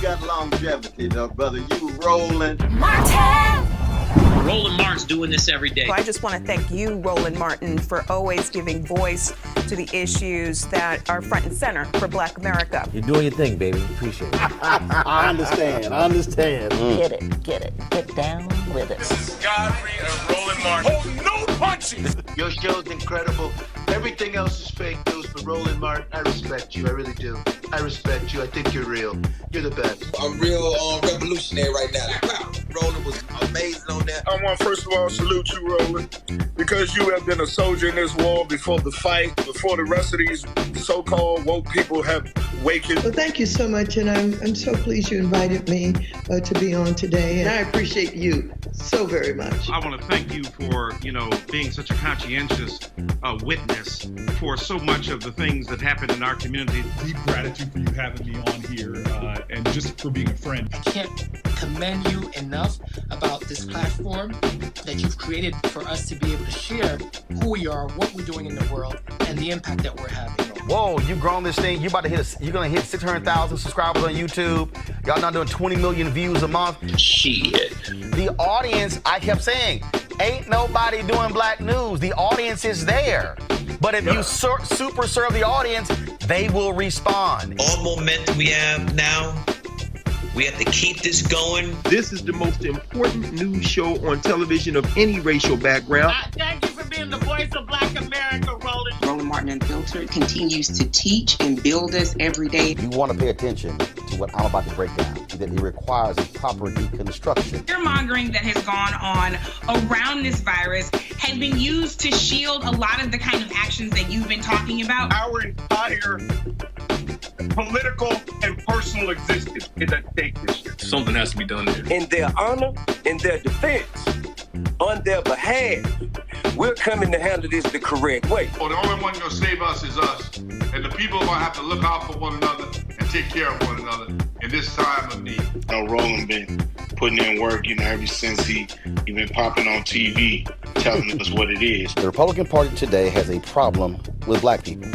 got longevity, though, brother. You Roland. Roland Martin's doing this every day. So I just want to thank you, Roland Martin, for always giving voice to the issues that are front and center for Black America. You're doing your thing, baby. Appreciate it. I understand. Get it. Get down with it. This is Godfrey and Roland Martin. Oh, no punching! Your show's incredible. Everything else is fake news, but Roland Martin, I respect you. I really do. I respect you. I think you're real. You're the best. I'm real revolutionary right now. Wow, Roland was amazing on that. I want to first of all salute you, Roland, because you have been a soldier in this war before the fight, before the rest of these so-called woke people have wakened. Well, thank you so much, and I'm so pleased you invited me to be on today, and I appreciate you so very much. I want to thank you for, being such a conscientious witness for so much of the things that happen in our community. Deep gratitude for you having me on here and just for being a friend. I can't commend you enough about this platform that you've created for us to be able to share who we are, what we're doing in the world, and the impact that we're having. Whoa, you've grown this thing. You're gonna hit 600,000 subscribers on YouTube. Y'all now doing 20 million views a month. Shit. The audience, I kept saying, ain't nobody doing black news. The audience is there. But if you super serve the audience, they will respond. All momentum we have now, we have to keep this going. This is the most important news show on television of any racial background. Thank you for being the voice of Black America, Roland. Roland Martin Unfiltered continues to teach and build us every day. You want to pay attention to what I'm about to break down, that it requires a proper deconstruction. Fear-mongering that has gone on around this virus has been used to shield a lot of the kind of actions that you've been talking about. Our entire political and personal existence is at stake this year. Something has to be done there. In their honor, in their defense, on their behalf, we're coming to handle this the correct way. Well, the only one going to save us is us. And the people are going to have to look out for one another and take care of one another in this time of need. Roland been putting in work, ever since he been popping on TV telling us what it is. The Republican Party today has a problem with black people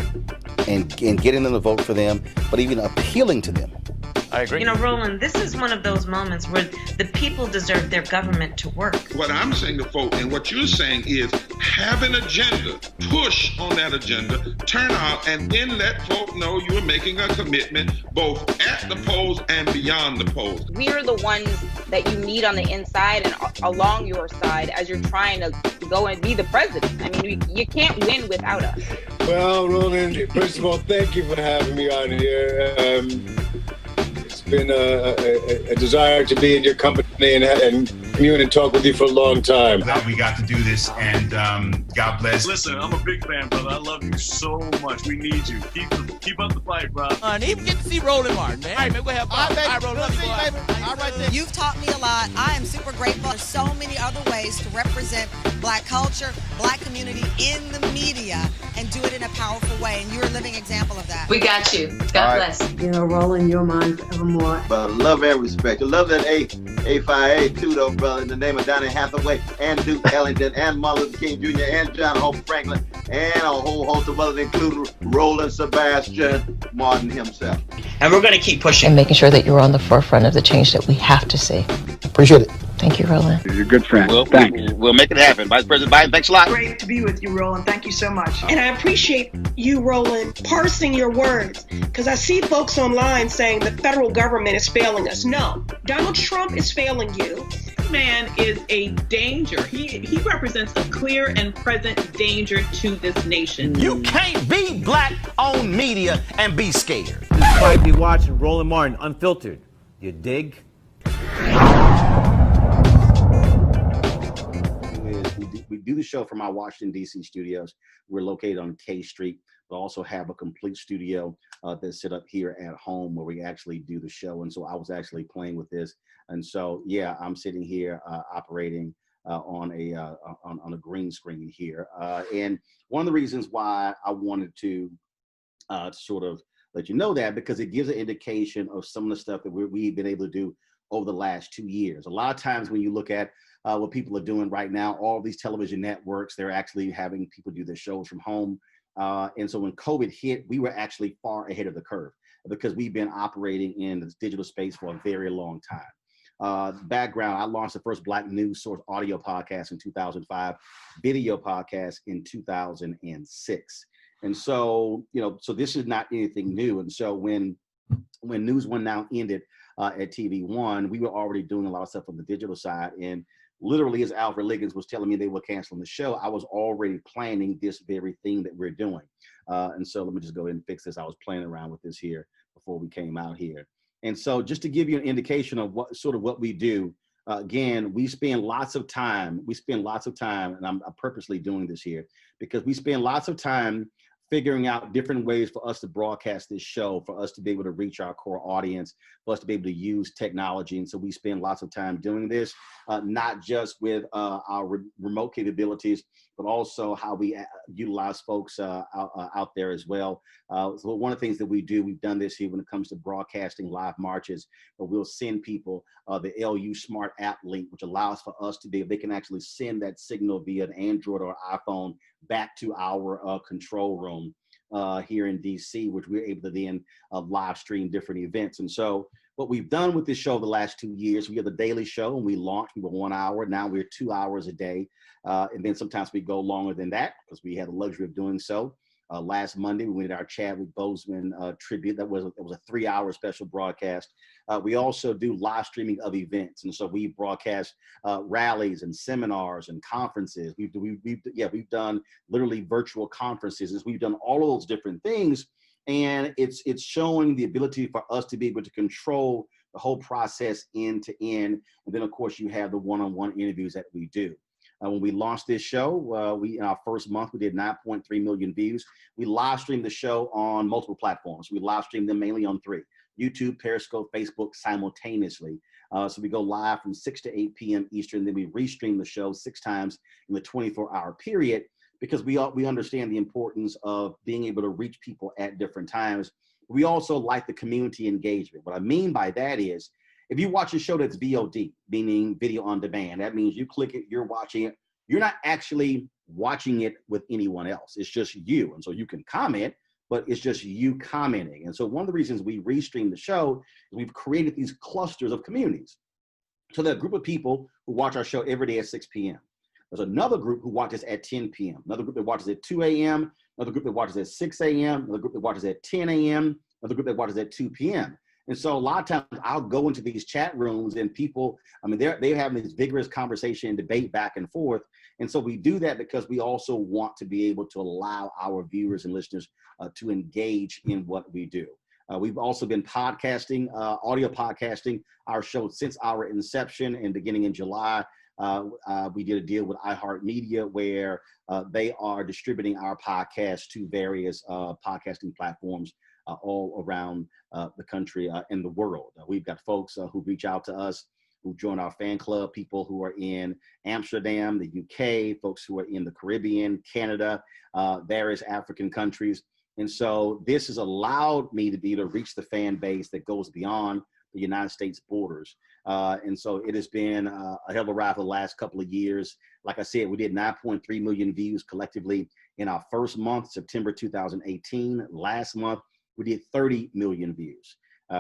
and getting them to vote for them, but even appealing to them. I agree. Roland, this is one of those moments where the people deserve their government to work. What I'm saying to folk and what you're saying is have an agenda, push on that agenda, turn out, and then let folk know you are making a commitment both at the polls and beyond the polls. We are the ones that you need on the inside and along your side as you're trying to go and be the president. I mean, you can't win without us. Well, Roland, first of all, thank you for having me on here. It's been a desire to be in your company and commune and talk with you for a long time. Glad we got to do this, and God bless. Listen, I'm a big fan, brother. I love you so much. We need you. Keep up the fight, bro. And even get to see Roland Martin, man. All right, man, we'll have fun. All right, Roland, love you, boy. All right, then. You've taught me a lot. I am super grateful. There's so many other ways to represent black culture, black community in the media and do it in a powerful way. And you're a living example of that. We got you. God bless. Roland, you're mine forevermore. But I love and respect. I love that A5A too, though, brother, in the name of Donny Hathaway and Duke Ellington and Martin Luther King Jr. and John Hope Franklin and a whole host of others, including Roland Sebastian Martin himself. And we're going to keep pushing. And making sure that you're on the forefront of the change that we have to see. Appreciate it. Thank you, Roland. You're a good friend. Thanks. We'll make it happen. Vice President Biden, thanks a lot. Great to be with you, Roland. Thank you so much. And I appreciate you, Roland, parsing your words, because I see folks online saying the federal government is failing us. No, Donald Trump is failing you. This man is a danger. He represents a clear and present danger to this nation. You can't be black-owned media and be scared. You might be watching Roland Martin Unfiltered. You dig? We do the show from our Washington, D.C. studios. We're located on K Street. We also have a complete studio that's set up here at home where we actually do the show. And so I was actually playing with this. And so, yeah, I'm sitting here operating on a green screen here. And one of the reasons why I wanted to sort of let you know that, because it gives an indication of some of the stuff that we've been able to do over the last 2 years. A lot of times when you look at what people are doing right now, all these television networks, they're actually having people do their shows from home. And so when COVID hit, we were actually far ahead of the curve. because we've been operating in this digital space for a very long time. Background, I launched the first Black news source audio podcast in 2005, video podcast in 2006. And so, so this is not anything new. And so when News One Now ended at TV One, we were already doing a lot of stuff on the digital side. And literally, as Alfred Liggins was telling me they were canceling the show, I was already planning this very thing that we're doing. And so let me just go ahead and fix this. I was playing around with this here before we came out here. And so just to give you an indication of what we do, again, we spend lots of time, and I'm purposely doing this here, because we spend lots of time figuring out different ways for us to broadcast this show, for us to be able to reach our core audience, for us to be able to use technology. And so we spend lots of time doing this, not just with our remote capabilities, but also how we utilize folks out there as well. So one of the things that we do, we've done this here when it comes to broadcasting live marches, but we'll send people the LU Smart App link, which allows for us to they can actually send that signal via an Android or iPhone back to our control room here in DC, which we're able to then live stream different events. And so what we've done with this show the last 2 years, we have the daily show, and we launched, we were 1 hour. Now we're 2 hours a day. And then sometimes we go longer than that because we had the luxury of doing so. Last Monday, we did our Chadwick Boseman tribute. It was a 3-hour special broadcast. We also do live streaming of events. And so we broadcast rallies and seminars and conferences. We've done literally virtual conferences. We've done all of those different things. And it's showing the ability for us to be able to control the whole process end to end. And then, of course, you have the one-on-one interviews that we do. When we launched this show, in our first month, we did 9.3 million views. We live streamed the show on multiple platforms. We live streamed them mainly on 3: YouTube, Periscope, Facebook, simultaneously. So we go live from 6 to 8 p.m. Eastern. Then we restream the show 6 times in the 24-hour period, because we understand the importance of being able to reach people at different times. We also like the community engagement. What I mean by that is, if you watch a show that's VOD, meaning video on demand, that means you click it, you're watching it. You're not actually watching it with anyone else. It's just you. And so you can comment, but it's just you commenting. And so one of the reasons we restream the show is we've created these clusters of communities. So there are a group of people who watch our show every day at 6 p.m. There's another group who watches at 10 p.m., another group that watches at 2 a.m., another group that watches at 6 a.m., another group that watches at 10 a.m., another group that watches at 2 p.m. And so a lot of times I'll go into these chat rooms and people, they're having this vigorous conversation and debate back and forth. And so we do that because we also want to be able to allow our viewers and listeners to engage in what we do. We've also been podcasting, audio podcasting our show since our inception, and beginning in July. We did a deal with iHeartMedia where they are distributing our podcast to various podcasting platforms all around the country and the world. We've got folks who reach out to us, who join our fan club, people who are in Amsterdam, the UK, folks who are in the Caribbean, Canada, various African countries. And so this has allowed me to be able to reach the fan base that goes beyond the United States borders. And so it has been a hell of a ride for the last couple of years. Like I said, we did 9.3 million views collectively in our first month, September 2018. Last month, we did 30 million views.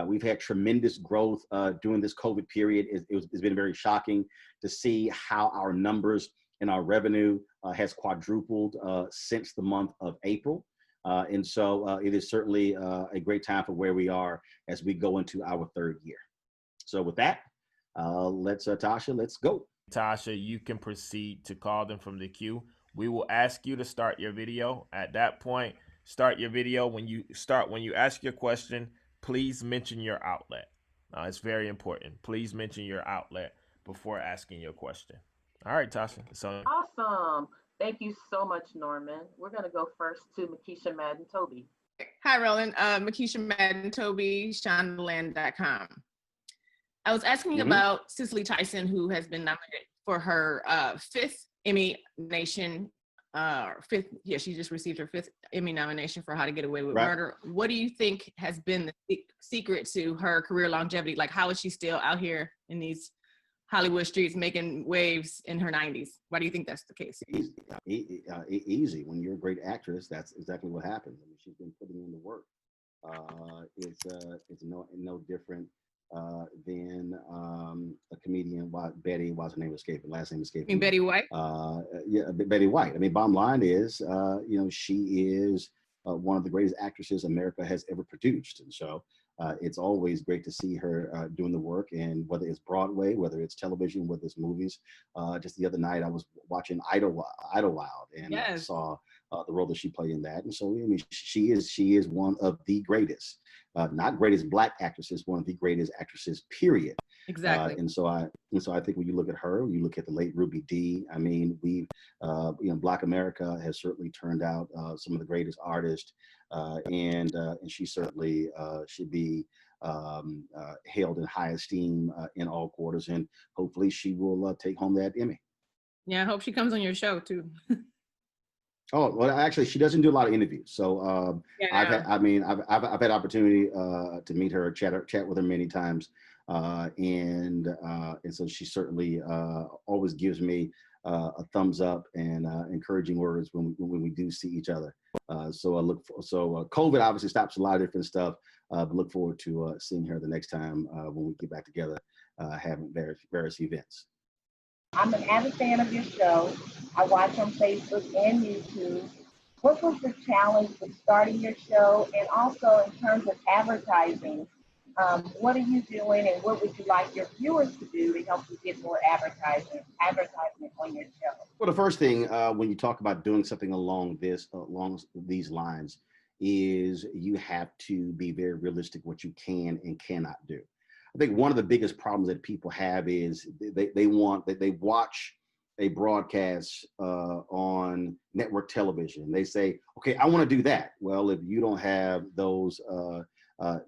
We've had tremendous growth during this COVID period. It's been very shocking to see how our numbers and our revenue has quadrupled since the month of April. And so it is certainly a great time for where we are as we go into our 3rd year. So with that, Tasha, let's go. Tasha, you can proceed to call them from the queue. We will ask you to start your video. At that point, start your video. When you ask your question, please mention your outlet. It's very important. Please mention your outlet before asking your question. All right, Tasha. So awesome. Thank you so much, Norman. We're going to go first to Makisha Madden-Toby. Hi, Roland. Makisha Madden-Toby, ShondaLand.com. I was asking about Cicely Tyson, who has been nominated for her 5th Emmy nomination. She just received her 5th Emmy nomination for How to Get Away with Murder. What do you think has been the secret to her career longevity? Like, how is she still out here in these Hollywood streets making waves in her 90s? Why do you think that's the case? Easy. When you're a great actress, that's exactly what happens. I mean, she's been putting in the work. is no different than a comedian, Betty, what's her name escaping? Last name escaping. Betty White? Yeah, Betty White. I mean, bottom line is, she is one of the greatest actresses America has ever produced. And so it's always great to see her doing the work, and whether it's Broadway, whether it's television, whether it's movies. Just the other night, I was watching Idlewild, and I saw the role that she played in that. And so, I mean, she is one of the greatest, not greatest Black actresses, one of the greatest actresses, period. Exactly. And so I think when you look at her, you look at the late Ruby Dee. I mean, Black America has certainly turned out some of the greatest artists, and she certainly should be held in high esteem in all quarters. And hopefully, she will take home that Emmy. Yeah, I hope she comes on your show too. Oh, well, actually, she doesn't do a lot of interviews. So I've had opportunity to meet her, chat with her many times. And so she certainly always gives me a thumbs up and encouraging words when we do see each other. So COVID obviously stops a lot of different stuff, but look forward to seeing her the next time when we get back together, having various events. I'm an avid fan of your show. I watch on Facebook and YouTube. What was the challenge with starting your show, and also in terms of advertising? What are you doing, and what would you like your viewers to do to help you get more advertisement on your show? Well, the first thing when you talk about doing something along these lines is you have to be very realistic what you can and cannot do. I think one of the biggest problems that people have is they watch a broadcast on network television. They say, okay, I want to do that. Well, if you don't have those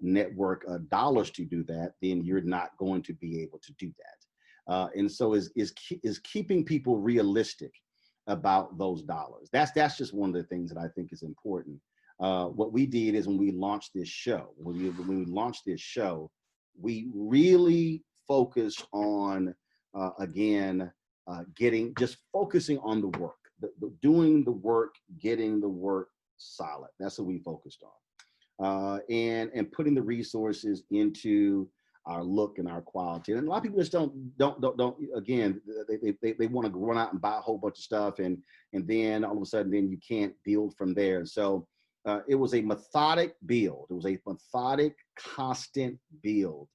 network dollars to do that, then you're not going to be able to do that. And so is keeping people realistic about those dollars. That's just one of the things that I think is important. What we did is when we launched this show, we really focused on, focusing on the work, doing the work, getting the work solid. That's what we focused on. And putting the resources into our look and our quality. And a lot of people just don't again, they want to run out and buy a whole bunch of stuff, and then all of a sudden then you can't build from there. So it was a methodic build. It was a methodic, constant build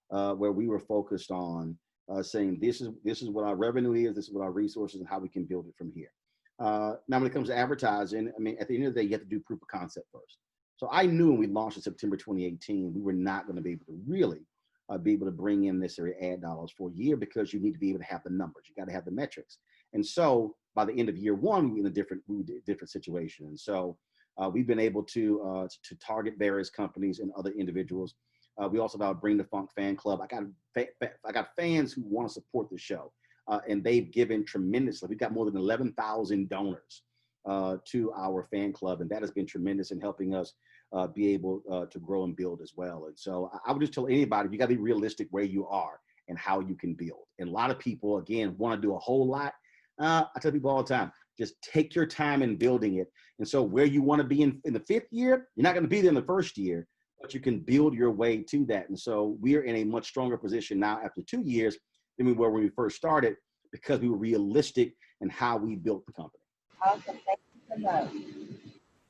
where we were focused on saying this is what our revenue is, this is what our resources, and how we can build it from here. Now, when it comes to advertising, I mean, at the end of the day, you have to do proof of concept first. So I knew when we launched in September 2018, we were not going to be able to really be able to bring in necessary ad dollars for a year, because you need to be able to have the numbers. You got to have the metrics. And so by the end of year one, we were in a different situation. And so we've been able to target various companies and other individuals. We also have our Bring the Funk fan club. I got fans who want to support the show, and they've given tremendously. We've got more than 11,000 donors to our fan club, and that has been tremendous in helping us be able to grow and build as well. And so I would just tell anybody, you got to be realistic where you are and how you can build. And a lot of people, again, want to do a whole lot. I tell people all the time, just take your time in building it. And so where you want to be in the 5th year, you're not going to be there in the 1st year, but you can build your way to that. And so we're in a much stronger position now after 2 years than we were when we first started, because we were realistic in how we built the company. Awesome. Thank you so much.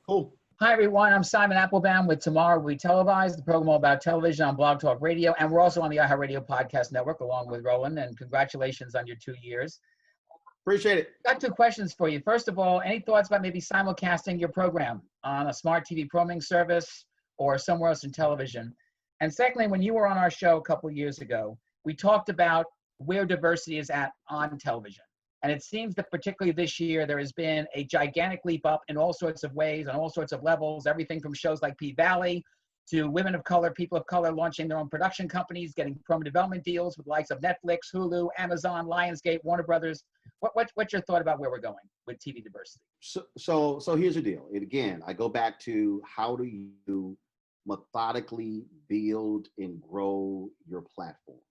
Cool. Hi, everyone. I'm Simon Applebaum with Tomorrow We Televise, the program all about television on Blog Talk Radio. And we're also on the iHeartRadio Podcast Network, along with Roland. And congratulations on your 2 years. Appreciate it. Got 2 questions for you. First of all, any thoughts about maybe simulcasting your program on a smart TV programming service or somewhere else in television? And secondly, when you were on our show a couple of years ago, we talked about where diversity is at on television. And it seems that particularly this year, there has been a gigantic leap up in all sorts of ways, on all sorts of levels, everything from shows like P-Valley to women of color, people of color launching their own production companies, getting promo development deals with the likes of Netflix, Hulu, Amazon, Lionsgate, Warner Brothers. What's your thought about where we're going with TV diversity? So here's the deal. And again, I go back to, how do you methodically build and grow your platform?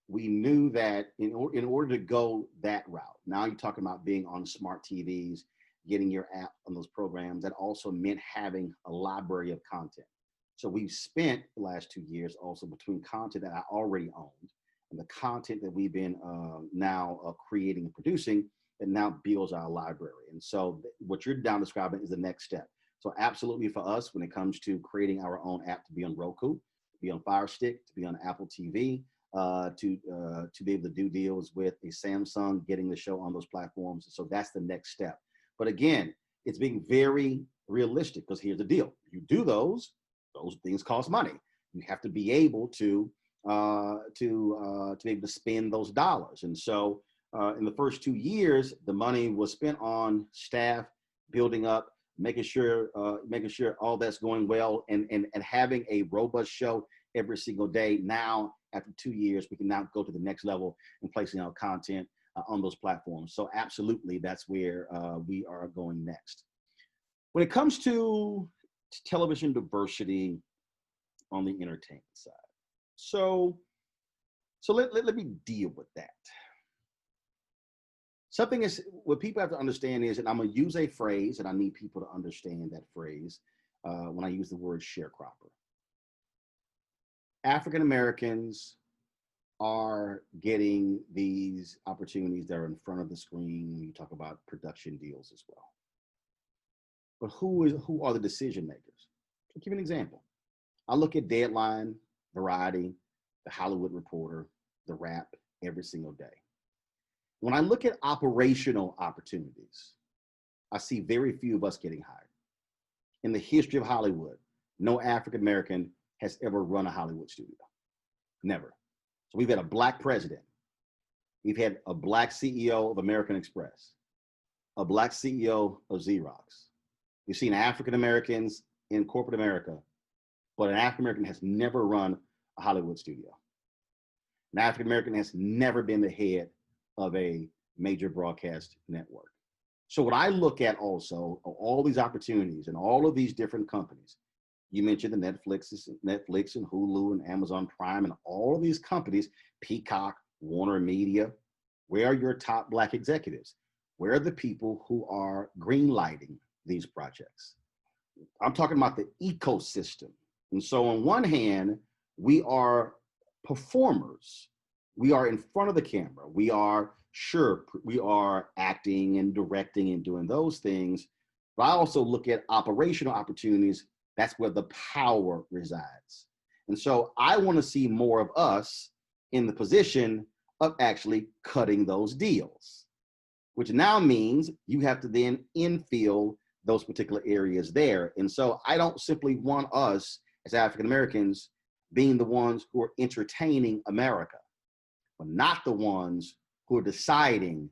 We knew that in order to go that route, now you're talking about being on smart TVs, getting your app on those programs. That also meant having a library of content. So we've spent the last 2 years also between content that I already owned and the content that we've been now creating and producing that now builds our library. And so what you're down describing is the next step. So absolutely for us, when it comes to creating our own app to be on Roku, to be on Fire Stick, to be on Apple TV, to be able to do deals with a Samsung, getting the show on those platforms. So that's the next step. But again, it's being very realistic, because here's the deal. You do those things cost money. You have to be able to be able to spend those dollars. And so in the first 2 years, the money was spent on staff, building up, making sure all that's going well, and having a robust show every single day. Now, after 2 years, we can now go to the next level and placing our content on those platforms. So absolutely, that's where we are going next. When it comes to television diversity on the entertainment side, so let me deal with that. Something is, what people have to understand is, and I'm going to use a phrase, and I need people to understand that phrase when I use the word sharecropper. African Americans are getting these opportunities that are in front of the screen when you talk about production deals as well. But who are the decision makers? I'll give you an example. I look at Deadline, Variety, The Hollywood Reporter, The Wrap every single day. When I look at operational opportunities, I see very few of us getting hired. In the history of Hollywood, no African American has ever run a Hollywood studio. Never. So we've had a Black president. We've had a Black CEO of American Express, a Black CEO of Xerox. We've seen African Americans in corporate America, but an African American has never run a Hollywood studio. An African American has never been the head of a major broadcast network. So what I look at also are all these opportunities and all of these different companies. You mentioned the Netflix and Hulu and Amazon Prime and all of these companies, Peacock, Warner Media. Where are your top Black executives? Where are the people who are greenlighting these projects? I'm talking about the ecosystem. And so on one hand, we are performers. We are in front of the camera. We are acting and directing and doing those things. But I also look at operational opportunities. That's where the power resides. And so I want to see more of us in the position of actually cutting those deals, which now means you have to then infill those particular areas there. And so I don't simply want us as African Americans being the ones who are entertaining America, but not the ones who are deciding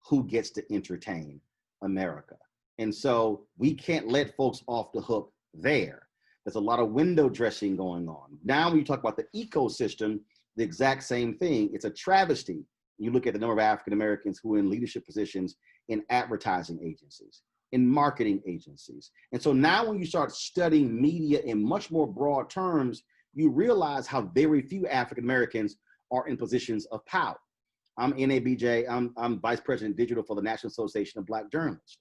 who gets to entertain America. And so we can't let folks off the hook there. There's a lot of window dressing going on. Now, when you talk about the ecosystem, the exact same thing. It's a travesty. You look at the number of African Americans who are in leadership positions in advertising agencies, in marketing agencies. And so now when you start studying media in much more broad terms, you realize how very few African Americans are in positions of power. I'm NABJ, I'm Vice President Digital for the National Association of Black Journalists.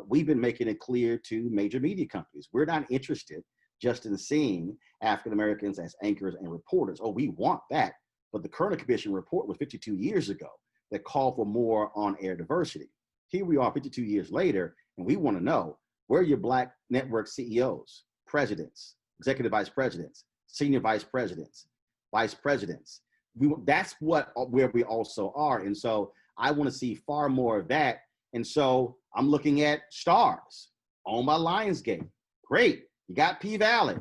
We've been making it clear to major media companies, we're not interested just in seeing African Americans as anchors and reporters. Oh, we want that. But the Kerner Commission report was 52 years ago that called for more on-air diversity. Here we are 52 years later, and we want to know, where are your Black network CEOs, presidents, executive vice presidents, senior vice presidents, vice presidents? That's where we also are. And so I want to see far more of that. And so I'm looking at Stars, owned by Lionsgate. Great. You got P-Valley.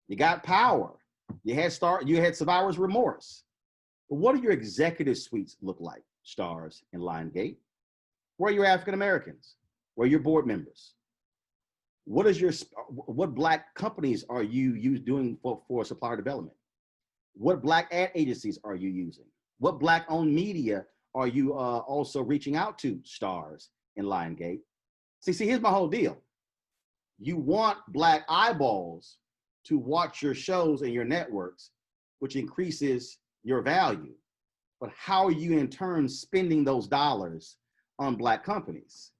You got Power. You had Survivor's Remorse. But what do your executive suites look like, Stars and Lionsgate? Where are your African Americans? Where are your board members? What Black companies are you doing for supplier development? What Black ad agencies are you using? What Black-owned media are you also reaching out to, Stars and Lionsgate? See, here's my whole deal. You want Black eyeballs to watch your shows and your networks, which increases your value. But how are you in turn spending those dollars on Black companies?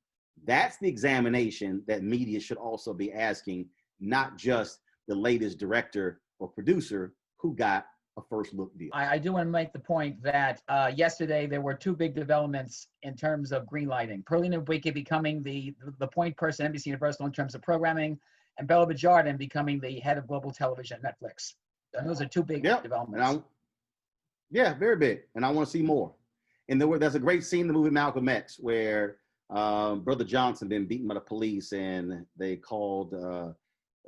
That's the examination that media should also be asking, not just the latest director or producer who got a first look deal. I do want to make the point that yesterday there were two big developments in terms of green lighting. Perlina Buike becoming the point person at NBC Universal in terms of programming, and Bella Bajardin becoming the head of global television at Netflix. And those are two big developments. Yeah, very big. And I want to see more. And there's a great scene in the movie Malcolm X where Brother Johnson been beaten by the police, and they called in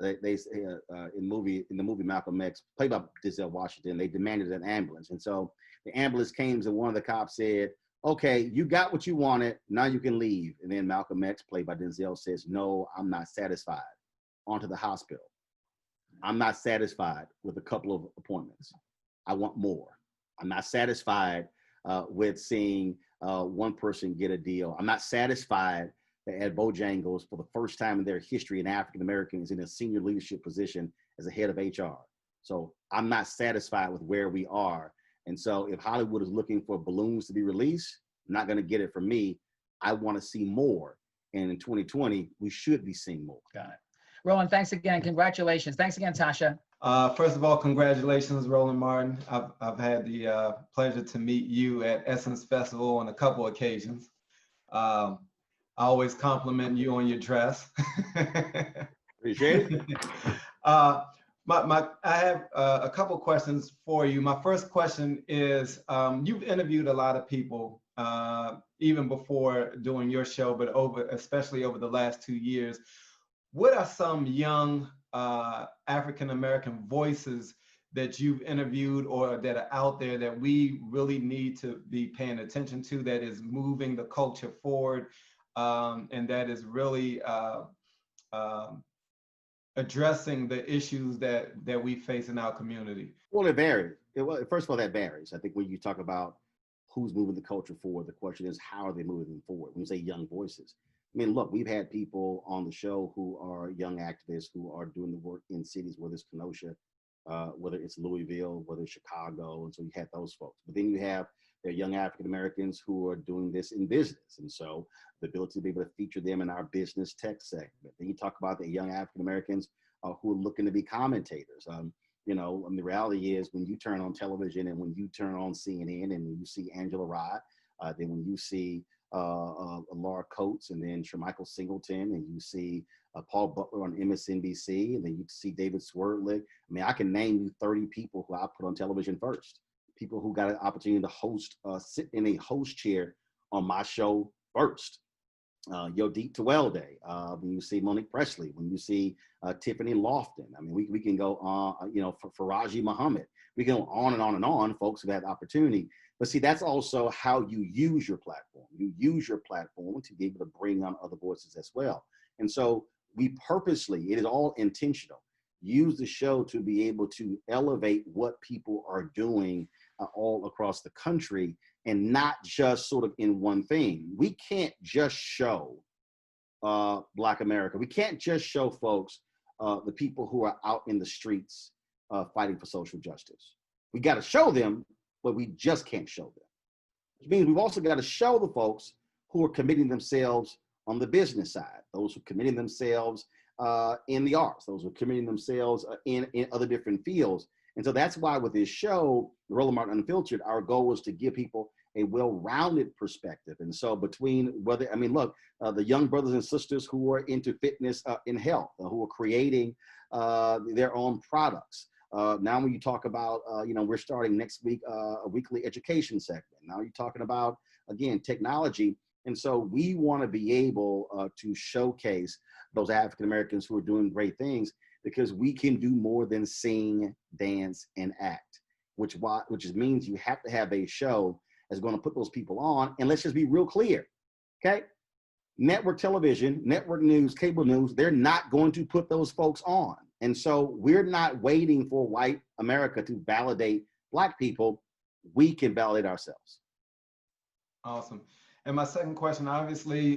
the movie Malcolm X, played by Denzel Washington, they demanded an ambulance. And so the ambulance came, and one of the cops said, "Okay, you got what you wanted, now you can leave." And then Malcolm X, played by Denzel, says, "No, I'm not satisfied." Onto the hospital. I'm not satisfied with a couple of appointments. I want more. I'm not satisfied with seeing one person get a deal. I'm not satisfied that at Bojangles, for the first time in their history, an African American is in a senior leadership position as a head of HR. So I'm not satisfied with where we are. And so if Hollywood is looking for balloons to be released, I'm not going to get it from me. I want to see more. And in 2020, we should be seeing more. Got it. Roland, thanks again. Congratulations. Thanks again, Tasha. First of all, congratulations, Roland Martin. I've had the pleasure to meet you at Essence Festival on a couple occasions. I always compliment you on your dress. Appreciate it. I have a couple questions for you. My first question is, you've interviewed a lot of people, even before doing your show, but especially over the last 2 years. What are some young African-American voices that you've interviewed or that are out there that we really need to be paying attention to, that is moving the culture forward, and that is really addressing the issues that we face in our community? Well, it varies. First of all, that varies. I think when you talk about who's moving the culture forward, the question is, how are they moving them forward? When you say young voices, I mean, look, we've had people on the show who are young activists who are doing the work in cities, whether it's Kenosha, whether it's Louisville, whether it's Chicago. And so you have those folks. But then you have the young African-Americans who are doing this in business. And so the ability to be able to feature them in our business tech segment. Then you talk about the young African-Americans who are looking to be commentators. You know, and the reality is when you turn on television and when you turn on CNN and when you see Angela Rye, then when you see Laura Coates and then Shermichael Singleton, and you see Paul Butler on MSNBC, and then you see David Swerdlick. I mean, I can name you 30 people who I put on television first. People who got an opportunity to host, sit in a host chair on my show first. Yodit Tewelde, when you see Monique Presley, when you see Tiffany Lofton. I mean, we can go on, you know, for Faraji Muhammad. We can go on and on and on, folks who have the opportunity. But see, that's also how you use your platform. You use your platform to be able to bring on other voices as well. And so we purposely, it is all intentional, use the show to be able to elevate what people are doing all across the country, and not just sort of in one thing. We can't just show Black America. We can't just show folks, the people who are out in the streets fighting for social justice. We got to show them, but we just can't show them. Which means we've also got to show the folks who are committing themselves on the business side, those who are committing themselves in the arts, those who are committing themselves in other different fields. And so that's why with this show, Roland Martin Unfiltered, our goal was to give people a well-rounded perspective. And so between whether, I mean, look, the young brothers and sisters who are into fitness and health, who are creating their own products. Now when you talk about, you know, we're starting next week a weekly education segment. Now you're talking about, again, technology. And so we want to be able to showcase those African-Americans who are doing great things, because we can do more than sing, dance, and act, which means you have to have a show that's going to put those people on. And let's just be real clear, okay? Network television, network news, cable news, they're not going to put those folks on. And so we're not waiting for white America to validate Black people. We can validate ourselves. Awesome. And my second question, obviously,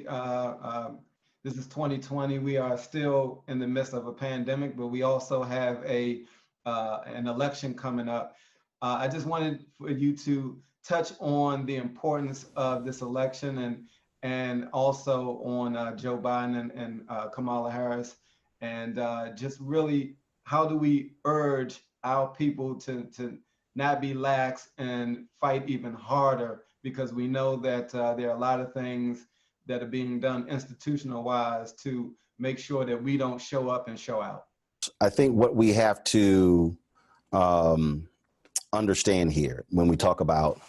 this is 2020. We are still in the midst of a pandemic, but we also have an election coming up. I just wanted for you to touch on the importance of this election and also on Joe Biden and Kamala Harris, and just really, how do we urge our people to not be lax and fight even harder, because we know that there are a lot of things that are being done institutional wise to make sure that we don't show up and show out. I think what we have to understand here when we talk about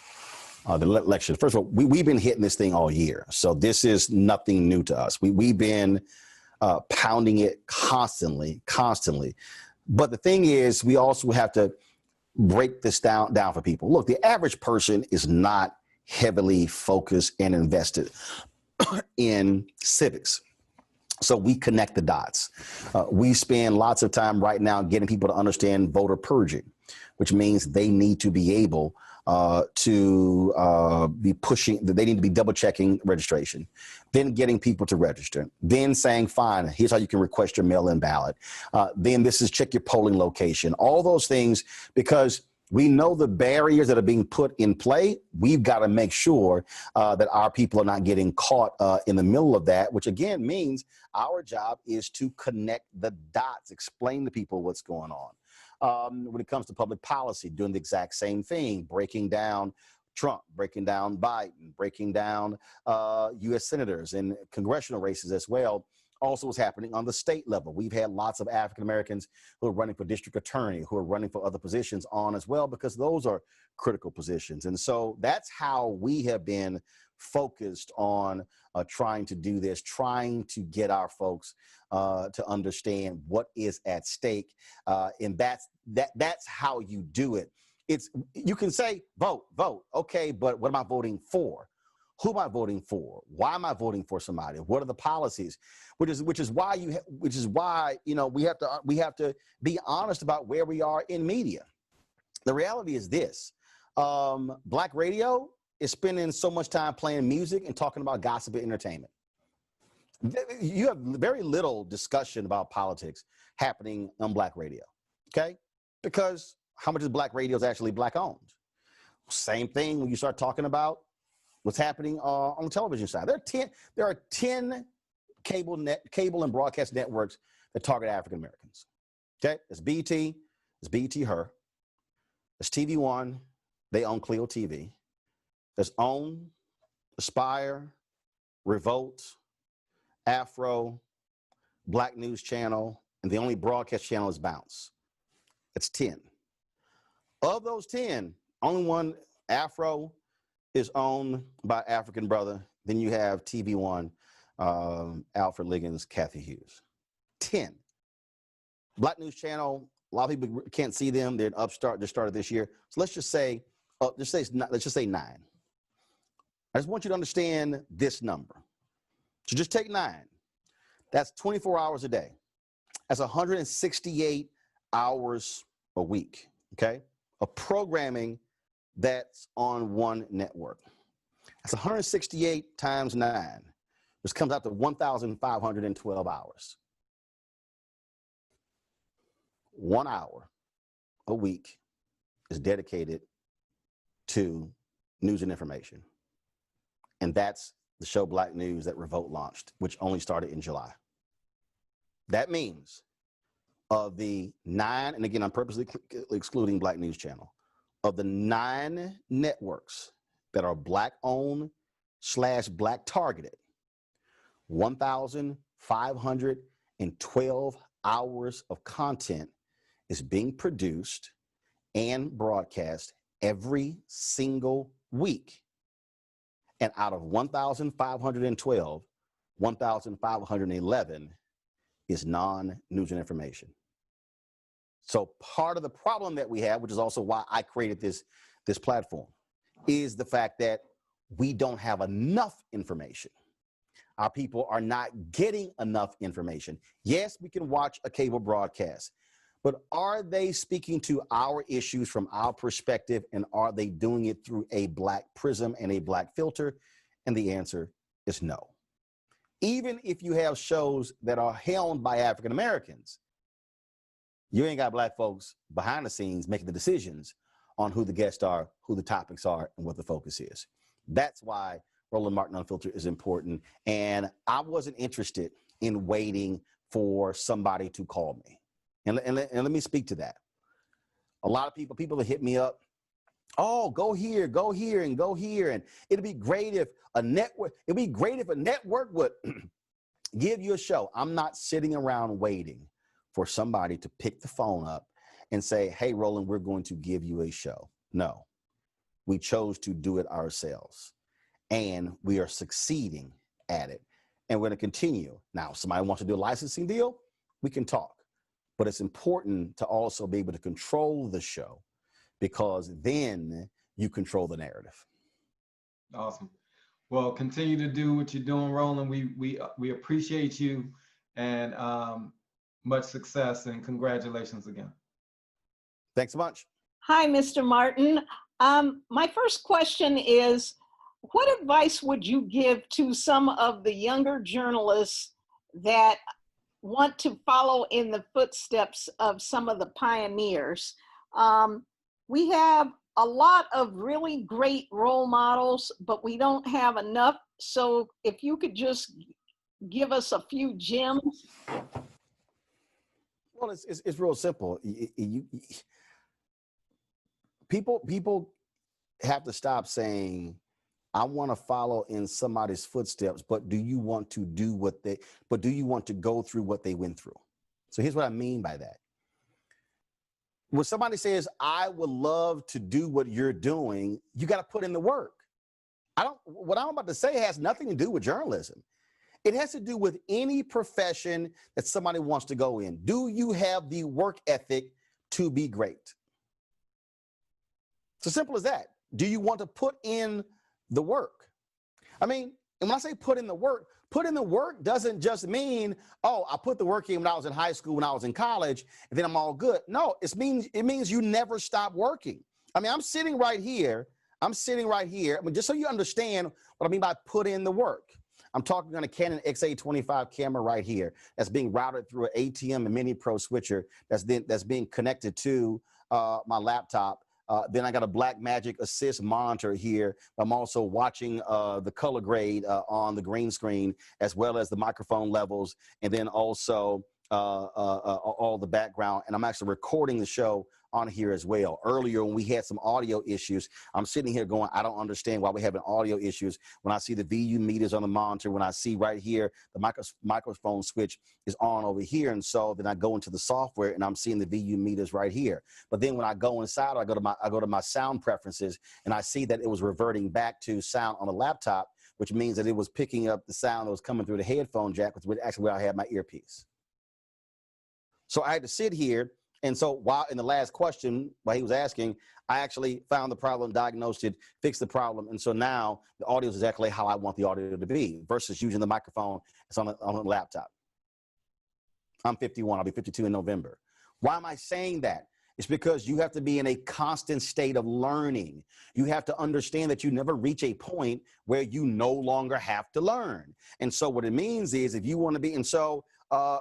the election, first of all, we've been hitting this thing all year. So this is nothing new to us. We've been pounding it constantly. But the thing is, we also have to break this down for people. Look, the average person is not heavily focused and invested in civics. So we connect the dots. We spend lots of time right now getting people to understand voter purging, which means they need to be able to be pushing, they need to be double checking registration, then getting people to register, then saying, fine, here's how you can request your mail-in ballot. Then this is check your polling location, all those things, because we know the barriers that are being put in play. We've got to make sure that our people are not getting caught in the middle of that, which again means our job is to connect the dots, explain to people what's going on. When it comes to public policy, doing the exact same thing, breaking down Trump, breaking down Biden, breaking down U.S. senators and congressional races as well. Also what's happening on the state level. We've had lots of African Americans who are running for district attorney, who are running for other positions on as well, because those are critical positions. And so that's how we have been focused on trying to do this, trying to get our folks to understand what is at stake. And that's how you do it. You can say, vote. Okay, but what am I voting for? Who am I voting for? Why am I voting for somebody? What are the policies? Which is why you know we have to be honest about where we are in media. The reality is this: Black radio is spending so much time playing music and talking about gossip and entertainment. You have very little discussion about politics happening on Black radio. Okay, because how much of Black radio is actually Black owned? Same thing when you start talking about what's happening on the television side. There are 10 cable and broadcast networks that target African Americans. Okay, it's BET, it's BET Her, it's TV One, they own Clio TV. There's OWN, Aspire, Revolt, Afro, Black News Channel, and the only broadcast channel is Bounce. It's 10. Of those 10, only one, Afro, is owned by African brother. Then you have TV One, Alfred Liggins, Kathy Hughes. 10. Black News Channel, a lot of people can't see them. They're an upstart, just started this year. So let's just say 9. I just want you to understand this number. So just take 9. That's 24 hours a day. That's 168 hours a week, okay, of programming that's on one network. That's 168 times 9, which comes out to 1,512 hours. 1 hour a week is dedicated to news and information. And that's the show Black News that Revolt launched, which only started in July. That means of the 9, and again, I'm purposely excluding Black News Channel, of the 9 networks that are Black owned / Black targeted, 1,512 hours of content is being produced and broadcast every single week. And out of 1,512, 1,511 is non-news and information. So part of the problem that we have, which is also why I created this platform, is the fact that we don't have enough information. Our people are not getting enough information. Yes, we can watch a cable broadcast, but are they speaking to our issues from our perspective, and are they doing it through a Black prism and a Black filter? And the answer is no. Even if you have shows that are helmed by African Americans, you ain't got Black folks behind the scenes making the decisions on who the guests are, who the topics are, and what the focus is. That's why Roland Martin Unfiltered is important. And I wasn't interested in waiting for somebody to call me. And let me speak to that. A lot of people that hit me up, oh, go here, and go here. And it'd be great if a network would give you a show. I'm not sitting around waiting for somebody to pick the phone up and say, hey, Roland, we're going to give you a show. No, we chose to do it ourselves. And we are succeeding at it. And we're going to continue. Now, if somebody wants to do a licensing deal, we can talk. But it's important to also be able to control the show, because then you control the narrative. Awesome. Well, continue to do what you're doing, Roland. We appreciate you, and much success, and congratulations again. Thanks so much. Hi, Mr. Martin. My first question is, what advice would you give to some of the younger journalists that want to follow in the footsteps of some of the pioneers? We have a lot of really great role models, but we don't have enough. So if you could just give us a few gems. Well, it's real simple. People have to stop saying, I want to follow in somebody's footsteps, but do you want to go through what they went through? So here's what I mean by that. When somebody says, I would love to do what you're doing, you got to put in the work. What I'm about to say has nothing to do with journalism. It has to do with any profession that somebody wants to go in. Do you have the work ethic to be great? It's as simple as that. Do you want to put in the work? I mean, and when I say put in the work doesn't just mean, oh, I put the work in when I was in high school, when I was in college, and then I'm all good. No, it means you never stop working. I mean, I'm sitting right here. I mean, just so you understand what I mean by put in the work. I'm talking on a Canon XA25 camera right here that's being routed through an ATM and Mini Pro switcher that's being connected to my laptop. Then I got a Blackmagic Assist monitor here. I'm also watching the color grade on the green screen, as well as the microphone levels, and then also all the background. And I'm actually recording the show on here as well. Earlier, when we had some audio issues, I'm sitting here going, I don't understand why we're having audio issues. When I see the VU meters on the monitor, when I see right here, the microphone switch is on over here. And so then I go into the software and I'm seeing the VU meters right here. But then when I go inside, I go to my sound preferences, and I see that it was reverting back to sound on the laptop, which means that it was picking up the sound that was coming through the headphone jack, which was actually where I had my earpiece. So I had to sit here. And so while in the last question, while he was asking, I actually found the problem, diagnosed it, fixed the problem. And so now the audio is exactly how I want the audio to be versus using the microphone that's on the laptop. I'm 51, I'll be 52 in November. Why am I saying that? It's because you have to be in a constant state of learning. You have to understand that you never reach a point where you no longer have to learn. And so what it means is if you want to be, and so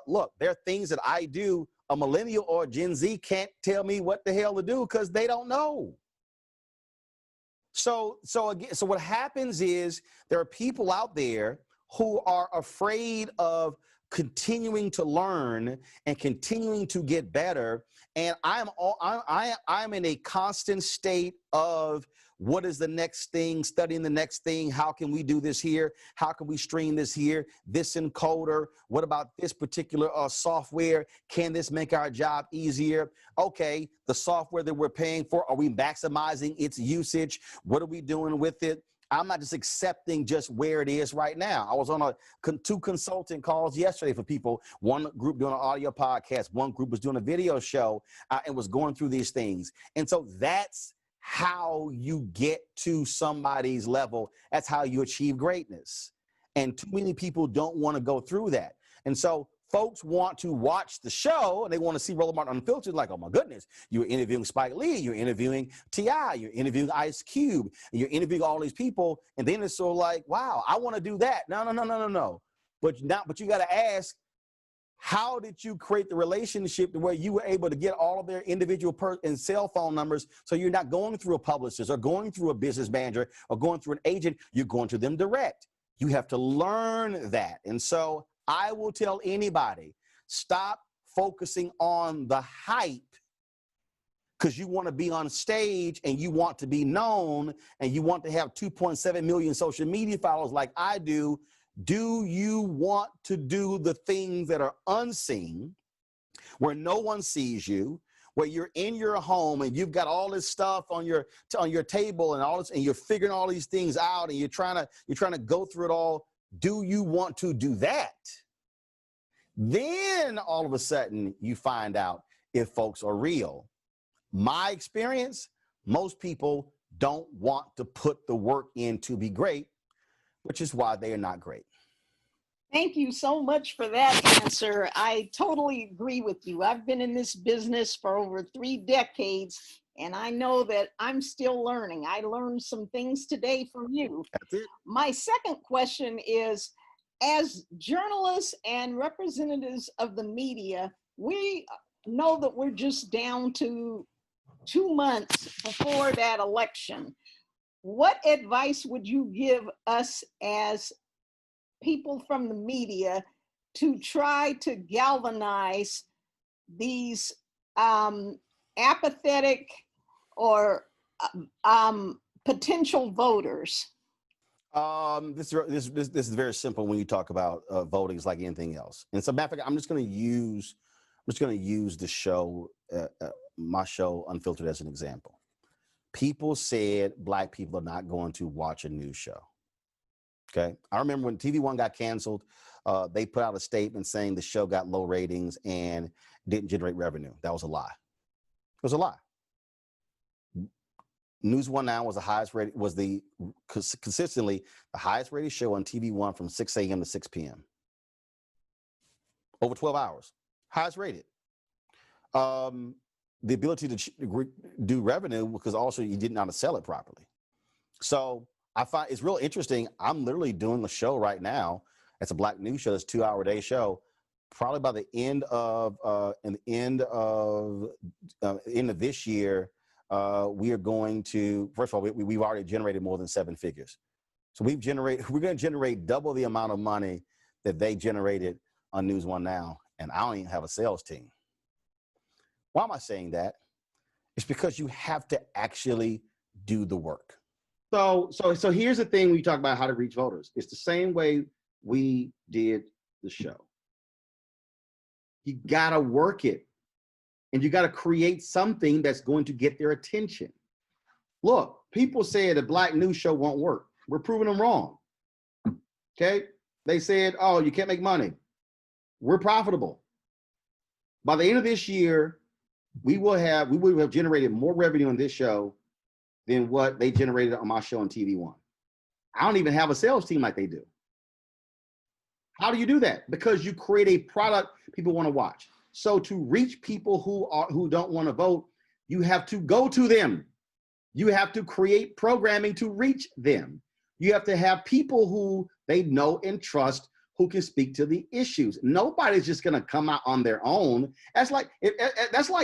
look, there are things that I do. A millennial or a Gen Z can't tell me what the hell to do because they don't know. So what happens is there are people out there who are afraid of continuing to learn and continuing to get better. And I'm in a constant state of what is the next thing, studying the next thing. How can we do this here? How can we stream this here? This encoder. What about this particular software? Can this make our job easier? Okay, the software that we're paying for, are we maximizing its usage? What are we doing with it? I'm not just accepting just where it is right now. I was on two consulting calls yesterday for people. One group doing an audio podcast, one group was doing a video show and was going through these things. And so that's how you get to somebody's level. That's how you achieve greatness. And too many people don't want to go through that. And so folks want to watch the show and they want to see Roland Martin Unfiltered, like, oh my goodness, you're interviewing Spike Lee, you're interviewing T.I., you're interviewing Ice Cube, and you're interviewing all these people. And then it's so like, wow, I want to do that. No. But you got to ask, How did you create the relationship to where you were able to get all of their individual and cell phone numbers, so you're not going through a publicist or going through a business manager or going through an agent, you're going to them direct. You have to learn that. And so I will tell anybody, stop focusing on the hype because you want to be on stage and you want to be known and you want to have 2.7 million social media followers like I do. Do you want to do the things that are unseen, where no one sees you, where you're in your home and you've got all this stuff on your table and all this, and you're figuring all these things out and you're trying to go through it all? Do you want to do that? Then all of a sudden you find out if folks are real. My experience, most people don't want to put the work in to be great, which is why they are not great. Thank you so much for that answer. I totally agree with you. I've been in this business for over 3 decades, and I know that I'm still learning. I learned some things today from you. That's it. My second question is, as journalists and representatives of the media, we know that we're just down to 2 months before that election. What advice would you give us as people from the media to try to galvanize these apathetic or potential voters? This is very simple when you talk about voting. It's like anything else. And so, matter of fact, I'm just going to use the show, my show, Unfiltered, as an example. People said Black people are not going to watch a news show. Okay, I remember when TV One got canceled, they put out a statement saying the show got low ratings and didn't generate revenue. That was a lie. It was a lie. News One Now was the highest rated, consistently the highest rated show on TV One from 6 a.m. to 6 p.m. Over 12 hours, highest rated. The ability to do revenue because also you didn't know how to sell it properly. So I find it's real interesting. I'm literally doing a show right now. It's a Black news show. It's a 2-hour-a-day show. Probably by the end of this year, we are going to. First of all, we've already generated more than 7 figures. So we're going to generate double the amount of money that they generated on News One Now, and I don't even have a sales team. Why am I saying that? It's because you have to actually do the work. So here's the thing when you talk about how to reach voters. It's the same way we did the show. You gotta work it. And you gotta create something that's going to get their attention. Look, people say the Black news show won't work. We're proving them wrong. Okay? They said, oh, you can't make money. We're profitable. By the end of this year, we will have generated more revenue on this show than what they generated on my show on TV One. I don't even have a sales team like they do. How do you do that? Because you create a product people want to watch. So to reach people who don't want to vote, you have to go to them. You have to create programming to reach them. You have to have people who they know and trust who can speak to the issues. Nobody's just going to come out on their own. That's like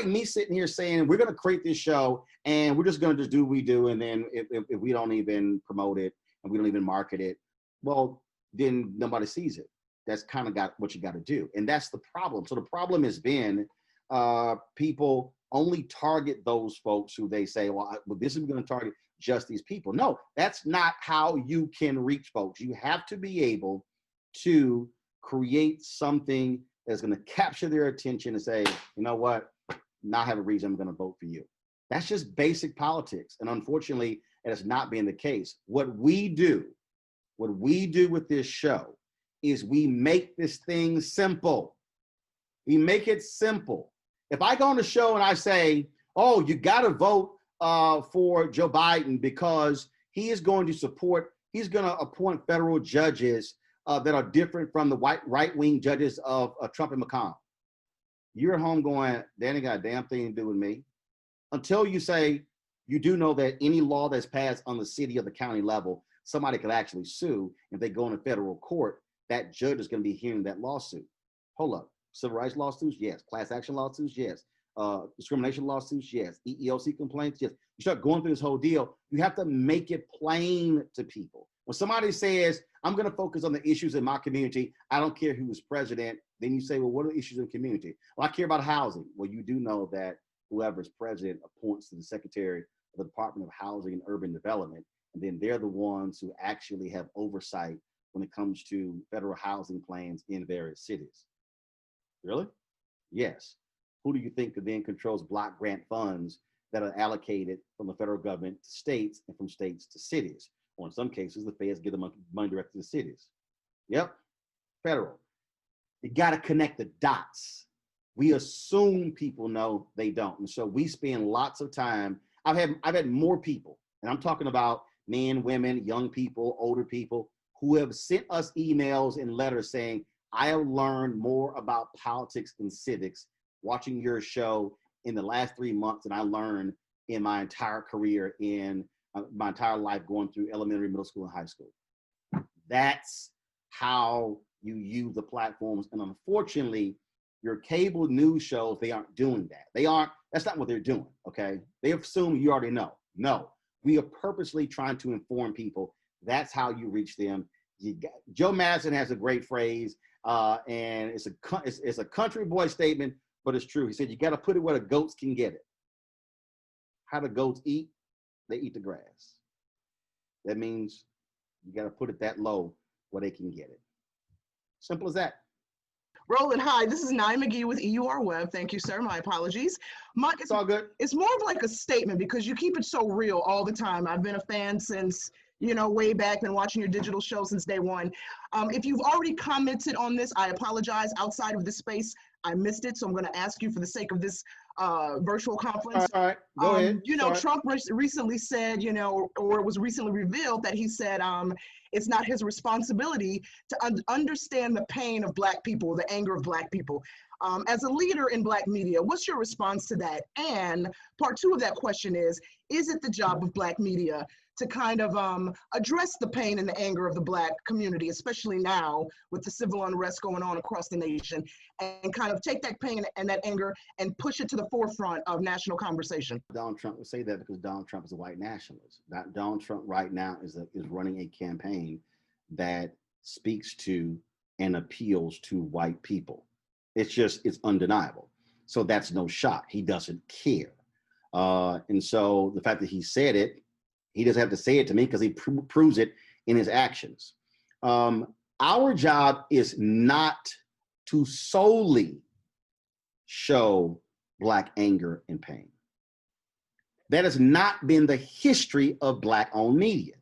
me sitting here saying, we're going to create this show and we're just going to do what we do. And then if we don't even promote it and we don't even market it, well, then nobody sees it. That's kind of what you got to do. And that's the problem. So the problem has been people only target those folks who they say, well, this is going to target just these people. No, that's not how you can reach folks. You have to be able to create something that's going to capture their attention and say, you know what, now I have a reason I'm going to vote for you. That's just basic politics. And unfortunately, it has not been the case. What we do with this show is we make this thing simple. We make it simple. If I go on the show and I say, oh, you got to vote for Joe Biden because he's going to appoint federal judges that are different from the right-wing judges of Trump and McConnell. You're at home going, that ain't got a damn thing to do with me. Until you say, you do know that any law that's passed on the city or the county level, somebody could actually sue. If they go into federal court, that judge is going to be hearing that lawsuit. Hold up. Civil rights lawsuits, yes. Class action lawsuits, yes. Discrimination lawsuits, yes. EEOC complaints, yes. You start going through this whole deal, you have to make it plain to people. When somebody says, I'm going to focus on the issues in my community, I don't care who is president, then you say, well, what are the issues in the community? Well, I care about housing. Well, you do know that whoever is president appoints to the Secretary of the Department of Housing and Urban Development, and then they're the ones who actually have oversight when it comes to federal housing plans in various cities. Really? Yes. Who do you think then controls block grant funds that are allocated from the federal government to states and from states to cities? Or in some cases, the feds give the money directly to the cities. Yep, federal. You got to connect the dots. We assume people know, they don't. And so we spend lots of time. I've had more people, and I'm talking about men, women, young people, older people, who have sent us emails and letters saying, I have learned more about politics and civics watching your show in the last 3 months than I learned in my entire career, in my entire life going through elementary, middle school, and high school. That's how you use the platforms. And unfortunately, your cable news shows, they aren't doing that. That's not what they're doing, okay? They assume you already know. No, we are purposely trying to inform people. That's how you reach them. Joe Madison has a great phrase, and it's a country boy statement, but it's true. He said, you got to put it where the goats can get it. How do goats eat? They eat the grass. That means you got to put it that low where they can get it. Simple as that. Roland, hi, this is Nye McGee with EUR Web. Thank you, sir. My apologies. It's all good. It's more of like a statement because you keep it so real all the time. I've been a fan since, way back, been watching your digital show since day one. If you've already commented on this, I apologize. Outside of this space, I missed it. So I'm going to ask you for the sake of this virtual conference. All right, go ahead. Trump recently said, or it was recently revealed that he said it's not his responsibility to understand the pain of Black people, the anger of Black people. As a leader in Black media, what's your response to that? And part two of that question is it the job of Black media to kind of address the pain and the anger of the Black community, especially now with the civil unrest going on across the nation, and kind of take that pain and that anger and push it to the forefront of national conversation? Donald Trump would say that because Donald Trump is a white nationalist. Donald Trump right now is running a campaign that speaks to and appeals to white people. It's undeniable. So that's no shock. He doesn't care. And so the fact that he said it, he doesn't have to say it to me because he proves it in his actions. Our job is not to solely show Black anger and pain. That has not been the history of Black-owned media.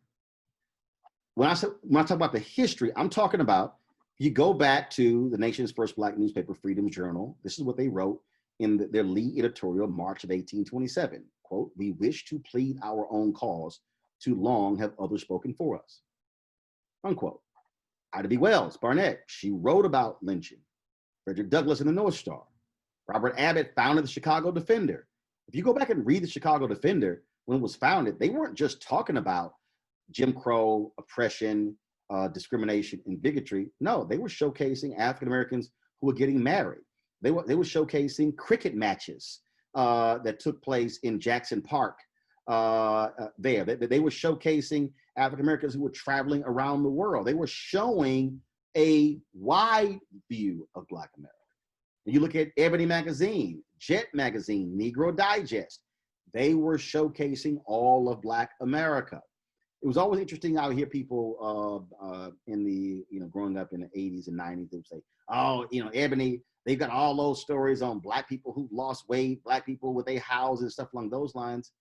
When I talk about the history, I'm talking about, you go back to the nation's first Black newspaper, Freedom's Journal. This is what they wrote in their lead editorial, March of 1827. Quote, "We wish to plead our own cause. Too long have others spoken for us." Unquote. Ida B. Wells, Barnett, she wrote about lynching. Frederick Douglass in the North Star. Robert Abbott founded the Chicago Defender. If you go back and read the Chicago Defender, when it was founded, they weren't just talking about Jim Crow, oppression, discrimination, and bigotry. No, they were showcasing African Americans who were getting married. They were showcasing cricket matches that took place in Jackson Park. They were showcasing African Americans who were traveling around the world. They were showing a wide view of Black America. And you look at Ebony Magazine, Jet Magazine, Negro Digest. They were showcasing all of Black America. It was always interesting. I would hear people in the, growing up in the 80s and 90s, they would say, oh, Ebony, they've got all those stories on Black people who've lost weight, Black people with their houses, stuff along those lines.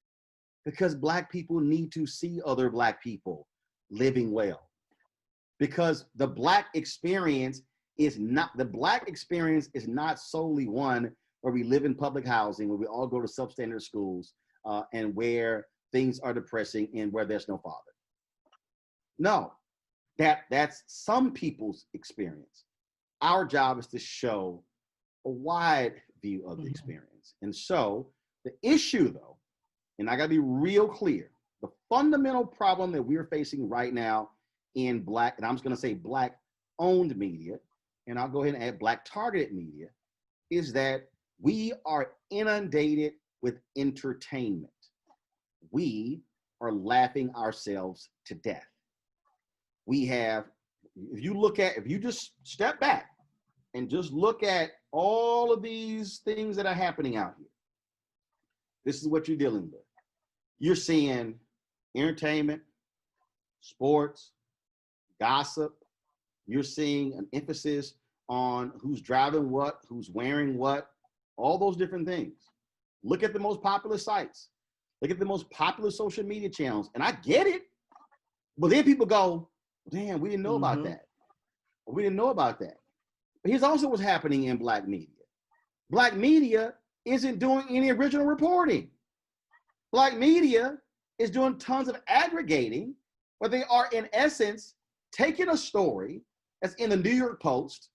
Because Black people need to see other Black people living well. Because the Black experience is not solely one where we live in public housing, where we all go to substandard schools, and where things are depressing and where there's no father. No, that's some people's experience. Our job is to show a wide view of the experience. And so the issue, though, and I gotta be real clear, the fundamental problem that we're facing right now in Black, and I'm just gonna say Black-owned media, and I'll go ahead and add Black targeted media, is that we are inundated with entertainment. We are laughing ourselves to death. We have, if you just step back and just look at all of these things that are happening out here, this is what you're dealing with. You're seeing entertainment, sports, gossip. You're seeing an emphasis on who's driving what, who's wearing what, all those different things. Look at the most popular sites. Look at the most popular social media channels. And I get it. But then people go, damn, we didn't know about that. We didn't know about that. But here's also what's happening in Black media. Black media isn't doing any original reporting. Black media is doing tons of aggregating, where they are, in essence, taking a story that's in the New York Post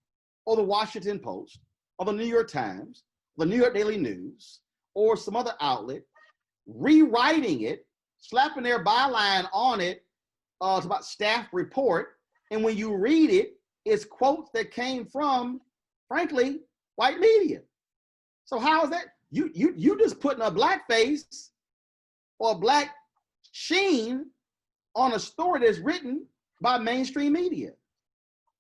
or the Washington Post or the New York Times, the New York Daily News, or some other outlet, rewriting it, slapping their byline on it. It's about staff report. And when you read it, it's quotes that came from, frankly, white media. So how is that? You just putting a black face or a black sheen on a story that's written by mainstream media.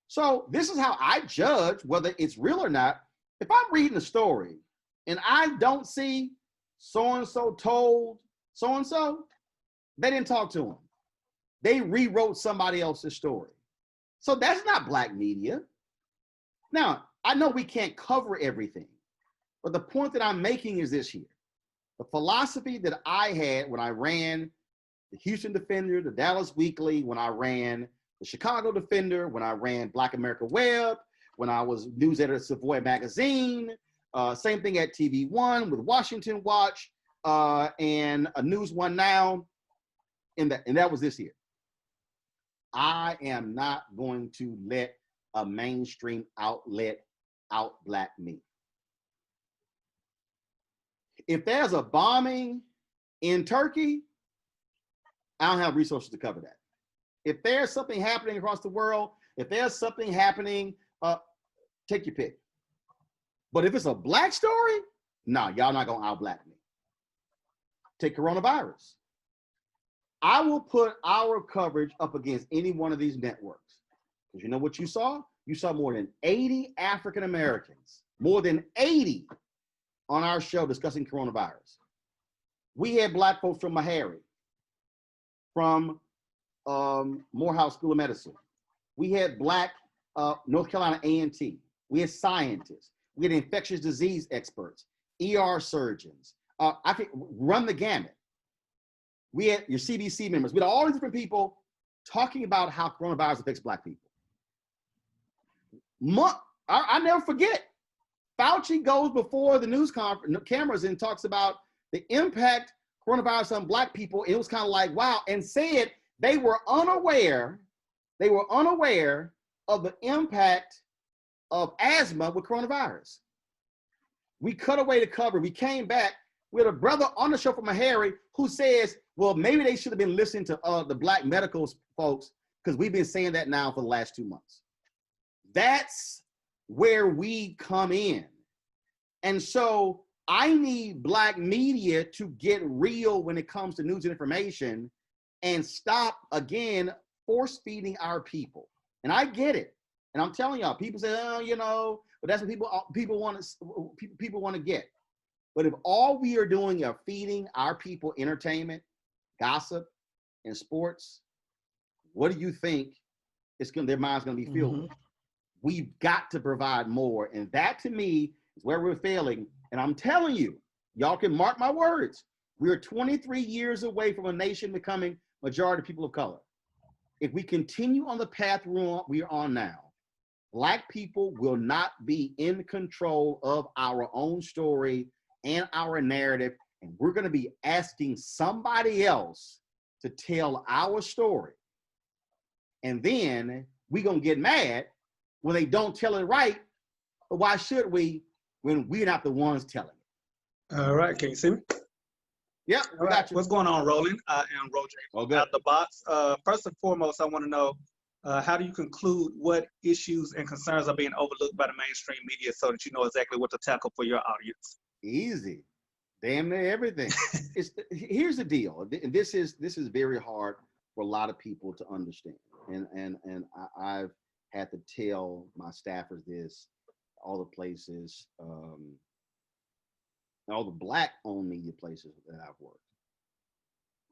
So this is how I judge whether it's real or not. If I'm reading a story and I don't see so-and-so told so-and-so, they didn't talk to him. They rewrote somebody else's story. So that's not black media. Now, I know we can't cover everything, but the point that I'm making is this here. The philosophy that I had when I ran the Houston Defender, the Dallas Weekly, when I ran the Chicago Defender, when I ran Black America Web, when I was news editor at Savoy Magazine, same thing at TV One with Washington Watch and News One Now, and that was this here. I am not going to let a mainstream outlet out-black me. If there's a bombing in Turkey, I don't have resources to cover that. If there's something happening across the world, if there's something happening, take your pick. But if it's a black story, no, y'all not gonna out-black me. Take coronavirus. I will put our coverage up against any one of these networks. Because you know what you saw? You saw more than 80 African Americans, more than 80 on our show discussing coronavirus. We had black folks from Meharry, from Morehouse School of Medicine. We had black North Carolina A&T. We had scientists. We had infectious disease experts, ER surgeons. I could run the gamut. We had your CDC members. We had all these different people talking about how coronavirus affects black people. I never forget, Fauci goes before the news cameras and talks about the impact coronavirus on black people. It was kind of like, wow, and said they were unaware of the impact of asthma with coronavirus. We cut away the cover. We came back with a brother on the show from Meharry who says, well, maybe they should have been listening to the black medical folks, because we've been saying that now for the last 2 months. That's where we come in. And so I need black media to get real when it comes to news and information and stop, again, force feeding our people. And I get it. And I'm telling y'all, people say, oh, you know, but that's what people want to get. But if all we are doing are feeding our people entertainment, gossip, and sports, what do you think their mind's going to be filled with? We've got to provide more. And that, to me, is where we're failing. And I'm telling you, y'all can mark my words. We are 23 years away from a nation becoming majority people of color. If we continue on the path we are on now, black people will not be in control of our own story and our narrative. And we're going to be asking somebody else to tell our story. And then we're going to get mad when they don't tell it right. But why should we when we're not the ones telling it? All right, can you see me? Yep, we got you. What's going on, Roland? I am Roger out the box. First and foremost, I want to know, how do you conclude what issues and concerns are being overlooked by the mainstream media so that you know exactly what to tackle for your audience? Easy. Damn near everything. Here's the deal. And this is very hard for a lot of people to understand. And I've had to tell my staffers this, all the places, all the Black-owned media places that I've worked.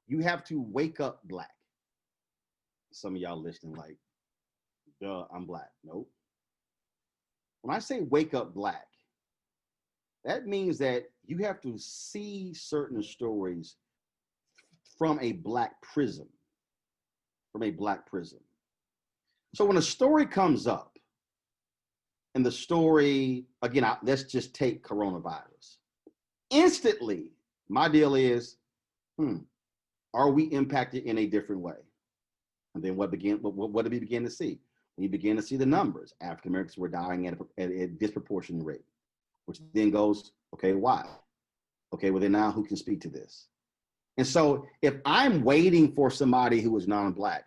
You have to wake up Black. Some of y'all listening like, duh, I'm Black. Nope. When I say wake up Black, that means that you have to see certain stories from a Black prism, So when a story comes up, and the story, again, let's just take coronavirus. Instantly, my deal is, are we impacted in a different way? And then what did we begin to see? We begin to see the numbers. African Americans were dying at a disproportionate rate, which then goes, okay, why? Okay, well then now who can speak to this? And so if I'm waiting for somebody who is non-Black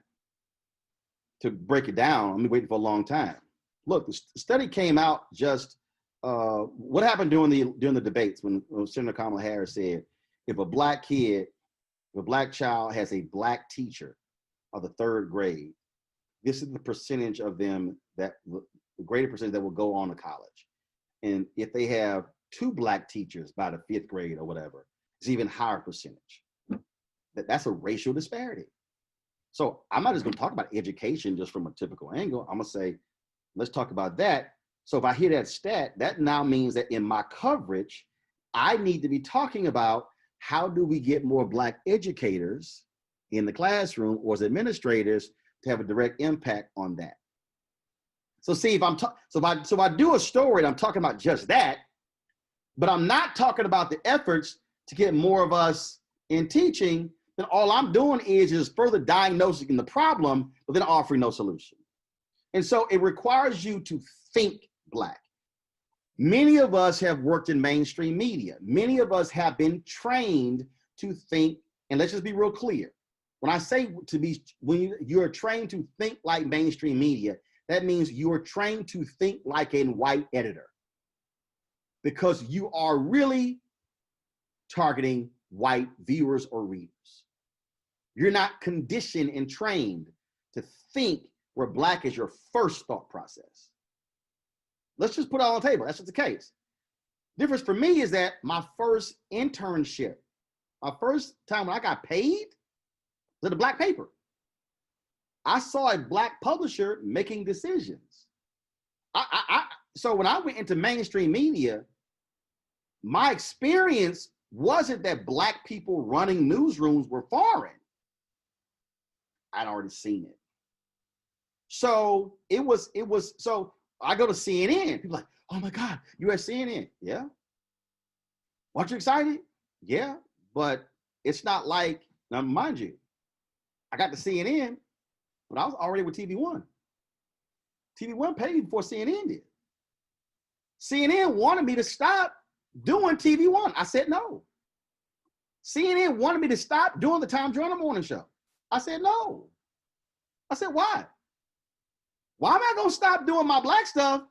to break it down, I'm waiting for a long time. Look, the study came out just, what happened during the debates when Senator Kamala Harris said, if a Black child has a Black teacher of the 3rd grade, this is the percentage of them the greater percentage that will go on to college. And if they have 2 Black teachers by the 5th grade or whatever, it's even higher percentage. That's a racial disparity. So I'm not just going to talk about education just from a typical angle. I'm going to say, let's talk about that. So if I hear that stat, that now means that in my coverage, I need to be talking about how do we get more Black educators in the classroom or as administrators to have a direct impact on that. So see, if I do a story and I'm talking about just that, but I'm not talking about the efforts to get more of us in teaching, then all I'm doing is further diagnosing the problem, but then offering no solution. And so it requires you to think Black. Many of us have worked in mainstream media. Many of us have been trained to think, and let's just be real clear. When I say when you're trained to think like mainstream media, that means you are trained to think like a white editor, because you are really targeting white viewers or readers. You're not conditioned and trained to think where Black is your first thought process. Let's just put it all on the table. That's just the case. Difference for me is that my first internship, my first time when I got paid, was at a Black paper. I saw a Black publisher making decisions. So when I went into mainstream media, my experience wasn't that Black people running newsrooms were foreign. I'd already seen it. So so I go to CNN. People are like, oh my God, you're at CNN. Yeah. Aren't you excited? Yeah, but it's not like, now mind you, I got to CNN, but I was already with TV One. TV One paid me before CNN did. CNN wanted me to stop doing TV One. I said no. CNN wanted me to stop doing the Tom Joyner Morning Show. I said no. I said, why? Why am I gonna stop doing my Black stuff?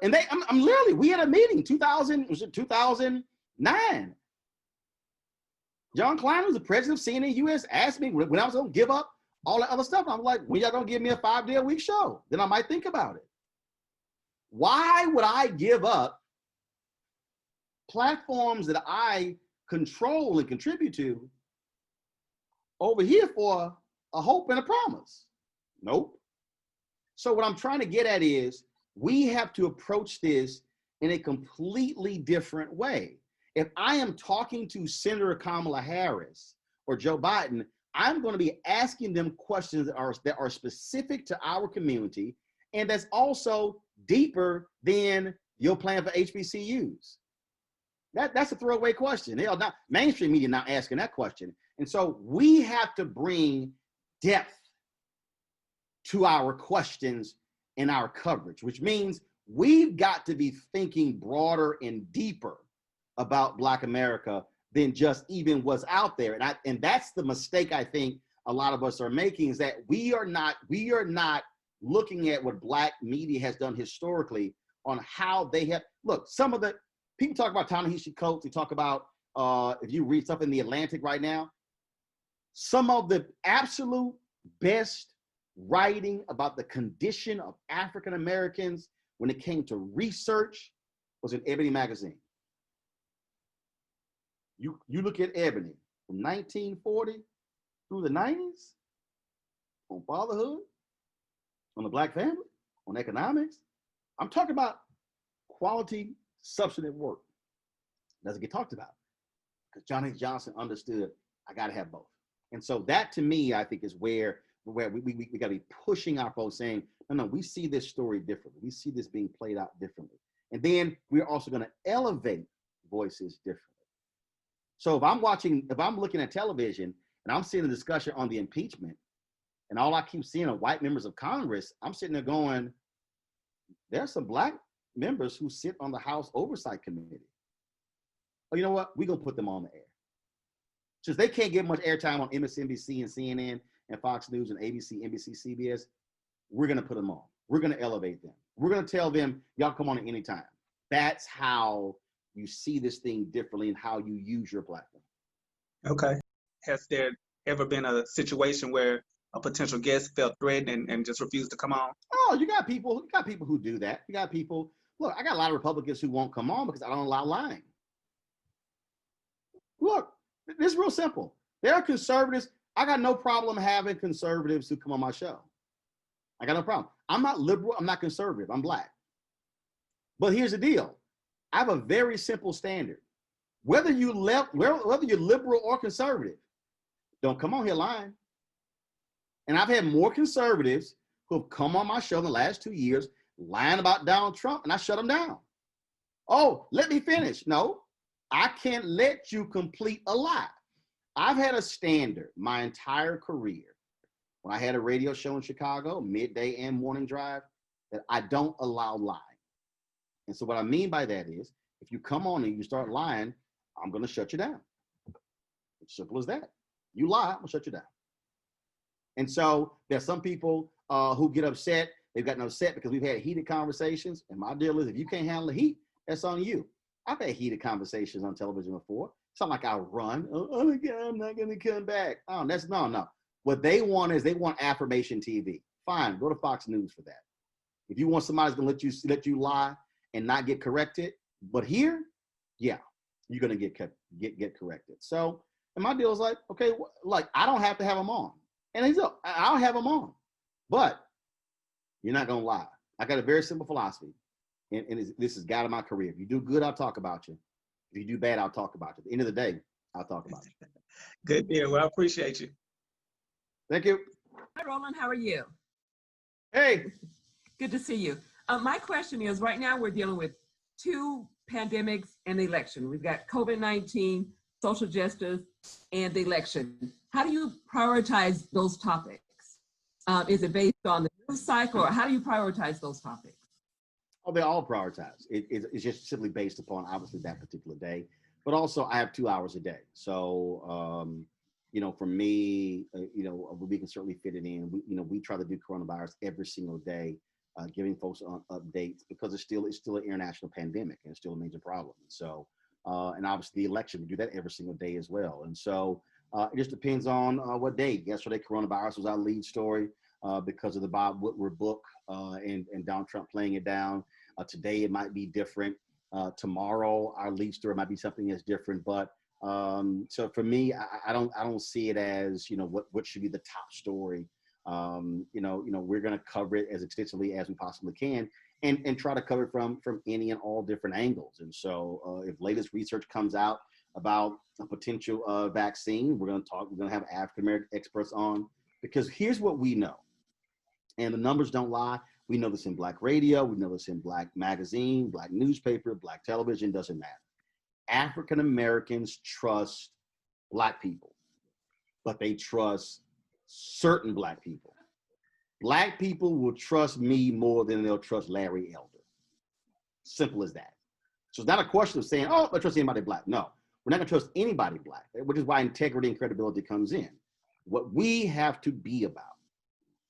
And I'm literally, we had a meeting, 2009. John Klein, who's the president of CNN US, asked me when I was gonna give up all that other stuff. I'm like, when y'all gonna give me a 5-day-a-week show? Then I might think about it. Why would I give up platforms that I control and contribute to over here for a hope and a promise? Nope. So what I'm trying to get at is we have to approach this in a completely different way. If I am talking to Senator Kamala Harris or Joe Biden, I'm going to be asking them questions that are specific to our community, and that's also deeper than your plan for HBCUs. That's a throwaway question. They are not, mainstream media not asking that question. And so we have to bring depth to our questions and our coverage, which means we've got to be thinking broader and deeper about Black America than just even what's out there. And that's the mistake I think a lot of us are making, is that we are not looking at what Black media has done historically on how they have, look, some of the people talk about Ta-Nehisi Coates, they talk about, if you read stuff in the Atlantic right now, some of the absolute best writing about the condition of African Americans when it came to research was in Ebony magazine. You look at Ebony from 1940 through the 90s on fatherhood, on the Black family, on economics. I'm talking about quality, substantive work. Doesn't get talked about because John H. Johnson understood I got to have both. And so that to me, I think is where we got to be pushing our folks saying, no, we see this story differently. We see this being played out differently. And then we're also going to elevate voices differently. So if I'm looking at television and I'm seeing a discussion on the impeachment and all I keep seeing are white members of Congress, I'm sitting there going, there's some Black members who sit on the House Oversight Committee. Oh, you know what? We're going to put them on the air. Since they can't get much airtime on MSNBC and CNN and Fox News and ABC, NBC, CBS, we're going to put them on. We're going to elevate them. We're going to tell them, y'all come on at any time. That's how you see this thing differently and how you use your platform. Okay. Has there ever been a situation where a potential guest felt threatened and just refused to come on? Oh, you got people who do that. You got people, look, I got a lot of Republicans who won't come on because I don't allow lying. Look, this is real simple. There are conservatives. I got no problem having conservatives who come on my show. I got no problem. I'm not liberal. I'm not conservative. I'm Black. But here's the deal. I have a very simple standard. Whether you're liberal or conservative, don't come on here lying. And I've had more conservatives who have come on my show in the last 2 years lying about Donald Trump, and I shut them down. Oh, let me finish. No, I can't let you complete a lie. I've had a standard my entire career. When I had a radio show in Chicago, midday and morning drive, that I don't allow lying. And so what I mean by that is, if you come on and you start lying, I'm going to shut you down. It's simple as that. You lie, I'm going to shut you down. And so there's some people who get upset. They've gotten upset because we've had heated conversations. And my deal is, if you can't handle the heat, that's on you. I've had heated conversations on television before. It's not like I run. Oh my God, I'm not going to come back. Oh, no. What they want is they want affirmation TV. Fine, go to Fox News for that. If you want somebody's going to let you lie and not get corrected, but here, yeah, you're going to get corrected. So, and my deal is like, okay, like I don't have to have them on. And he's up, I'll have them on, but you're not going to lie. I got a very simple philosophy, and this has got in my career. If you do good, I'll talk about you. If you do bad, I'll talk about you. At the end of the day, I'll talk about you. Good deal. Well, I appreciate you. Thank you. Hi, Roland. How are you? Hey. Good to see you. My question is, right now we're dealing with two pandemics and the election. We've got COVID-19, social justice, and the election. How do you prioritize those topics? Is it based on the news cycle, or how do you prioritize those topics? Oh, they're all prioritized. It's just simply based upon obviously that particular day, but also I have 2 hours a day. So, for me, we can certainly fit it in. We try to do coronavirus every single day, giving folks on updates because it's still an international pandemic and it's still a major problem. So, and obviously the election, we do that every single day as well. And so it just depends on what day. Yesterday, coronavirus was our lead story because of the Bob Woodward book and Donald Trump playing it down. Today, it might be different. Tomorrow, our lead story might be something that's different. But so for me, I don't see it as, what should be the top story. We're going to cover it as extensively as we possibly can and try to cover it from any and all different angles. And so if latest research comes out about a potential vaccine, we're going to have African-American experts on, because here's what we know. And the numbers don't lie. We know this in Black radio. We know this in Black magazine, Black newspaper, Black television, doesn't matter. African Americans trust Black people, but they trust certain Black people. Black people will trust me more than they'll trust Larry Elder. Simple as that. So it's not a question of saying, oh, I trust anybody Black. No, we're not gonna trust anybody Black, which is why integrity and credibility comes in. What we have to be about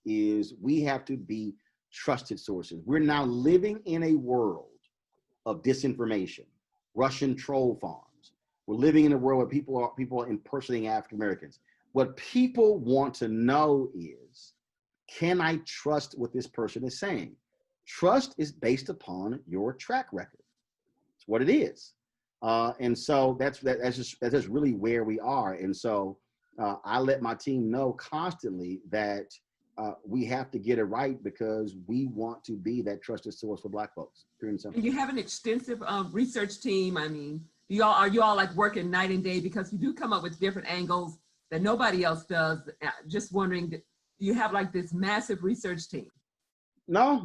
is we have to be trusted sources. We're now living in a world of disinformation, Russian troll farms. We're living in a world where people are impersonating African Americans. What people want to know is, can I trust what this person is saying? Trust is based upon your track record. It's what it is. And so that's just really where we are. And so I let my team know constantly that we have to get it right because we want to be that trusted source for Black folks. And you have an extensive research team. I mean, are you all like working night and day, because you do come up with different angles that nobody else does? Just wondering, do you have like this massive research team? No.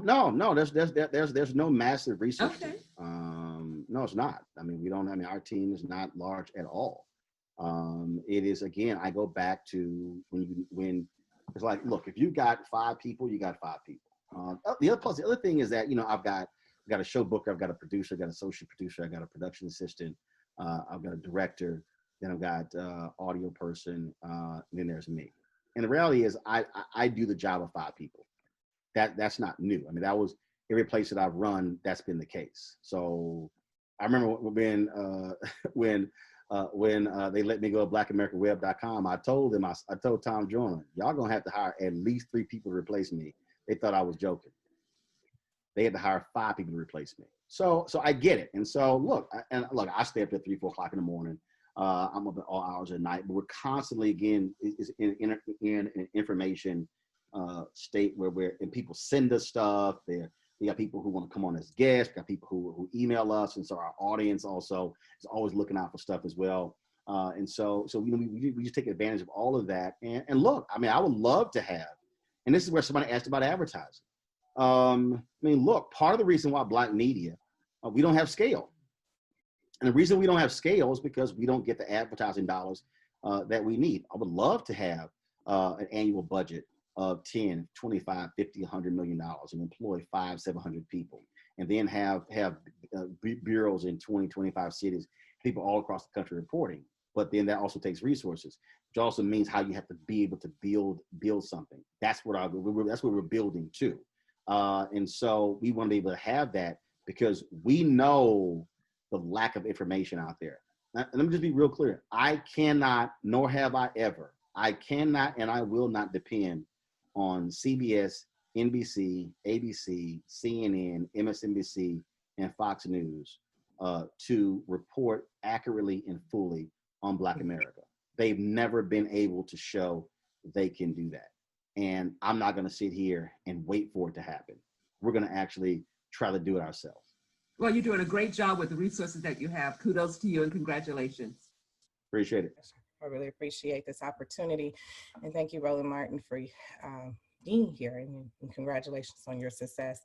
There's no massive research team. No, it's not. I mean, our team is not large at all. It is, again, I go back to when it's like, look, if you got 5 people, you got 5 people. The other thing is that, I've got a show booker, I've got a producer, I've got an associate producer, I've got a production assistant, I've got a director, then I've got audio person, and then there's me. And the reality is I do the job of 5 people. That's not new. I mean, that was every place that I've run, that's been the case. So I remember when they let me go to blackamericaweb.com, I told Tom Joyner, y'all gonna have to hire at least 3 people to replace me. They thought I was joking. They had to hire 5 people to replace me. So I get it. And so look, I stay up at 3, 4 o'clock in the morning. I'm up at all hours at night, but we're constantly, again, is in an information state where and people send us stuff. We got people who want to come on as guests, we got people who email us, and so our audience also is always looking out for stuff as well. And so we just take advantage of all of that. And look, I mean, I would love to have, and this is where somebody asked about advertising. I mean, look, part of the reason why Black media, we don't have scale. And the reason we don't have scale is because we don't get the advertising dollars that we need. I would love to have an annual budget of 10, 25, 50, $100 million and employ 500-700 people, and then have bureaus in 20, 25 cities, people all across the country reporting. But then that also takes resources, which also means how you have to be able to build something. That's what we're building too. And so we want to be able to have that because we know the lack of information out there. Now, let me just be real clear. I cannot, nor have I ever, I cannot and I will not depend on CBS, NBC, ABC, CNN, MSNBC, and Fox News to report accurately and fully on Black America. They've never been able to show they can do that. And I'm not going to sit here and wait for it to happen. We're going to actually try to do it ourselves. Well, you're doing a great job with the resources that you have. Kudos to you and congratulations. Appreciate it. I really appreciate this opportunity. And thank you, Roland Martin, for being here, and congratulations on your success.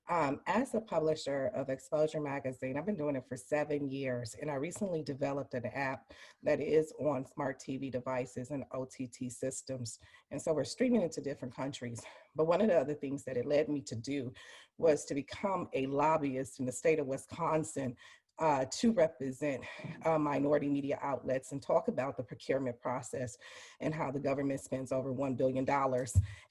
As a publisher of Exposure Magazine, I've been doing it for 7 years, and I recently developed an app that is on smart TV devices and OTT systems. And so we're streaming into different countries. But one of the other things that it led me to do was to become a lobbyist in the state of Wisconsin to represent minority media outlets and talk about the procurement process and how the government spends over $1 billion,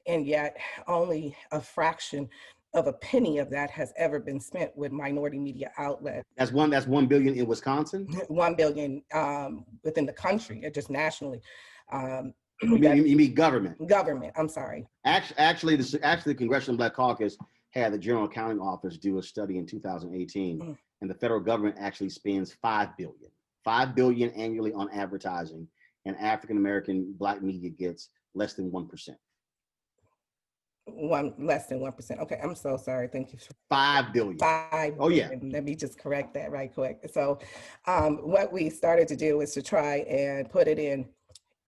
and yet only a fraction of a penny of that has ever been spent with minority media outlets. That's $1 billion in Wisconsin? $1 billion within the country, or just nationally. You mean government? Government, I'm sorry. Actually, the Congressional Black Caucus had the General Accounting Office do a study in 2018, and the federal government actually spends $5 billion annually on advertising, and African American Black media gets less than 1%. Less than 1%. Okay, I'm so sorry. Thank you. $5 billion. Oh yeah. Let me just correct that right quick. So, what we started to do is to try and put it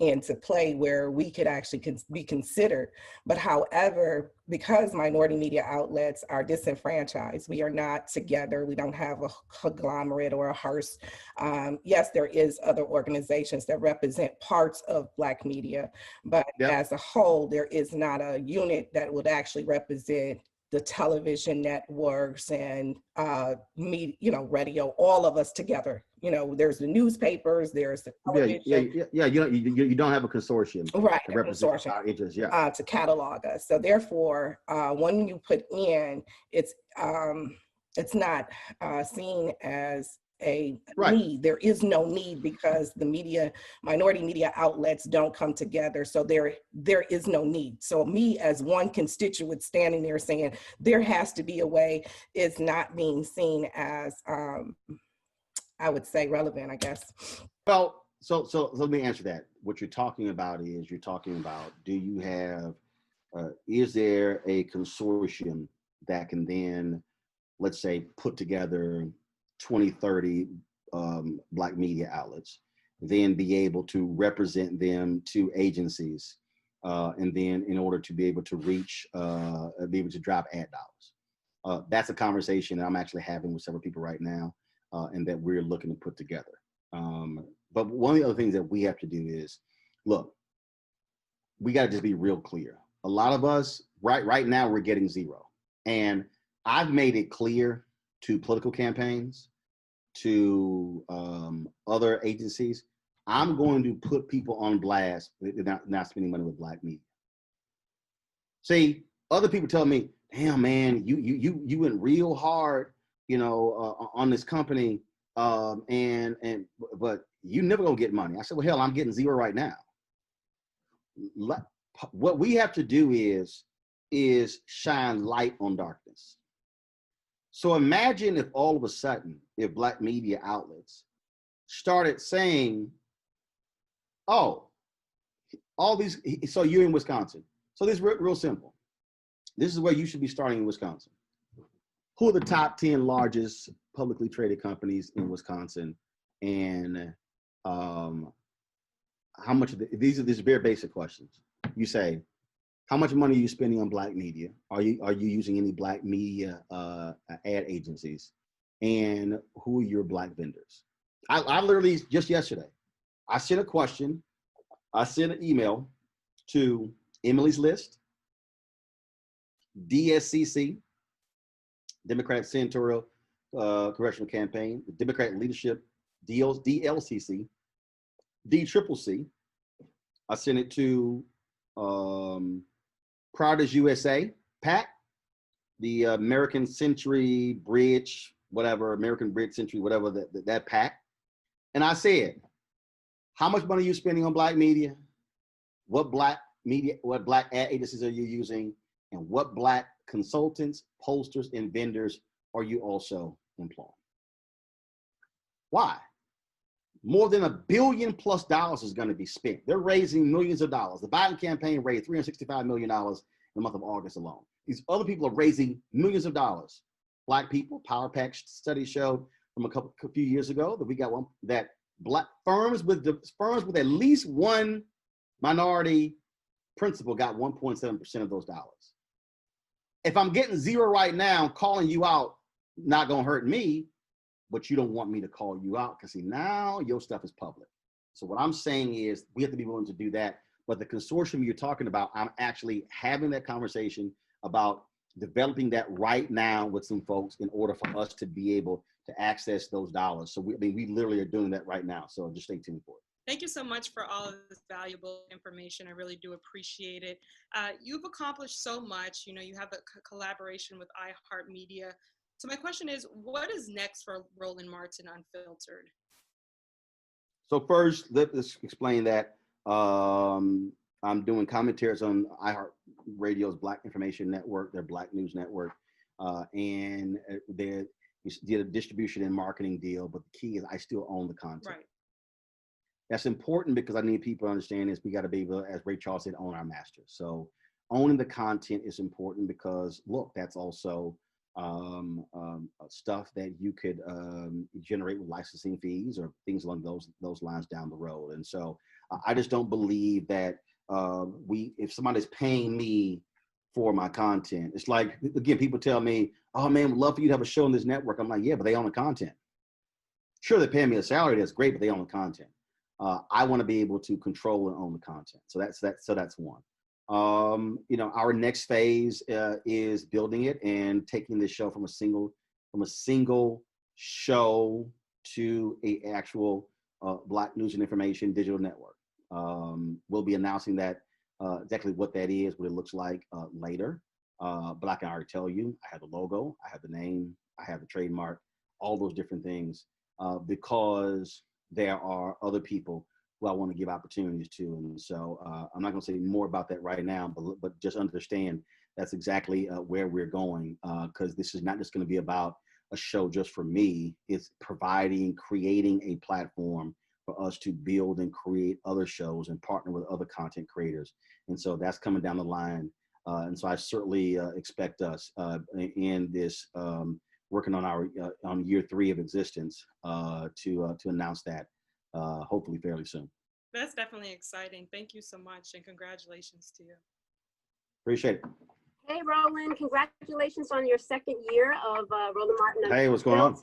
into play where we could actually be considered. But however, because minority media outlets are disenfranchised, we are not together. We don't have a conglomerate or a hearse. Yes, there is other organizations that represent parts of Black media, but as a whole, there is not a unit that would actually represent the television networks and media, radio, all of us together, you know, there's the newspapers, there's the television. You don't have a consortium, right? To represent our interests, to catalog us. So therefore, when you put in, it's not seen as a need. There is no need because the minority media outlets don't come together. So there is no need. So me as one constituent standing there saying there has to be a way is not being seen as, I would say, relevant, I guess. Well, so let me answer that. What you're talking about is do you have, is there a consortium that can then, let's say, put together 20, 30 Black media outlets, then be able to represent them to agencies, and then in order to be able to reach, be able to drop ad dollars. That's a conversation that I'm actually having with several people right now, and that we're looking to put together. But one of the other things that we have to do is, look, we got to just be real clear. A lot of us, right now, we're getting zero. And I've made it clear to political campaigns, to other agencies, I'm going to put people on blast that they're not spending money with Black media. See, other people tell me, damn, man, you went real hard, you know, on this company, but you never gonna get money. I said, well, hell, I'm getting zero right now. What we have to do is shine light on darkness. So imagine if all of a sudden, if Black media outlets started saying, oh, all these, so you're in Wisconsin. So this is real simple. This is where you should be starting in Wisconsin. Who are the top 10 largest publicly traded companies in Wisconsin? And how much of these are very basic questions. You say, how much money are you spending on Black media? Are you using any Black media ad agencies? And who are your Black vendors? I literally, just yesterday, I sent a question. I sent an email to Emily's List, DSCC, Democratic Senatorial Congressional Campaign, the Democratic Leadership, DLCC, DCCC. I sent it to Prouders USA, PAC, the American Century Bridge, whatever, American Bridge Century, whatever, that PAC. And I said, how much money are you spending on Black media? What Black ad agencies are you using? And what Black consultants, posters, and vendors are you also employing? Why? More than $1 billion+ is going to be spent. They're raising millions of dollars. The Biden campaign raised $365 million in the month of August alone. These other people are raising millions of dollars. Black people, Power Pack study showed from a few years ago that we got one that Black firms with at least one minority principal got 1.7% of those dollars. If I'm getting zero right now, calling you out not gonna hurt me, but you don't want me to call you out because see, now your stuff is public. So what I'm saying is we have to be willing to do that. But the consortium you're talking about, I'm actually having that conversation about developing that right now with some folks in order for us to be able to access those dollars. So we literally are doing that right now. So just stay tuned for it. Thank you so much for all of this valuable information. I really do appreciate it. You've accomplished so much. You know, you have a collaboration with iHeartMedia. So my question is, what is next for Roland Martin Unfiltered? So first, let's explain that I'm doing commentaries on iHeartRadio's Black Information Network, their Black News Network, and they did a distribution and marketing deal, but the key is I still own the content. Right. That's important because I need people to understand this. We got to be able, as Ray Charles said, own our masters. So owning the content is important because, look, that's also stuff that you could generate with licensing fees or things along those lines down the road. And so I just don't believe that if somebody's paying me for my content, it's like, again, people tell me, oh man, we'd love for you to have a show on this network. I'm like, yeah, but they own the content. Sure, they're paying me a salary, that's great, but they own the content. I want to be able to control and own the content. So that's one. You know, our next phase is building it and taking this show from a single show to a actual Black News and Information digital network. We'll be announcing that exactly what that is, what it looks like later. But I can already tell you, I have the logo, I have the name, I have the trademark, all those different things, because there are other people who I want to give opportunities to. And so I'm not going to say more about that right now, but just understand that's exactly where we're going, because this is not just going to be about a show just for me. It's creating a platform for us to build and create other shows and partner with other content creators. And so that's coming down the line. And so I certainly expect us in this, working on our on year 3 of existence, to announce that hopefully fairly soon. That's definitely exciting. Thank you so much, and congratulations to you. Appreciate it. Hey, Roland, congratulations on your 2nd year of Roland Martin Hey, what's going on?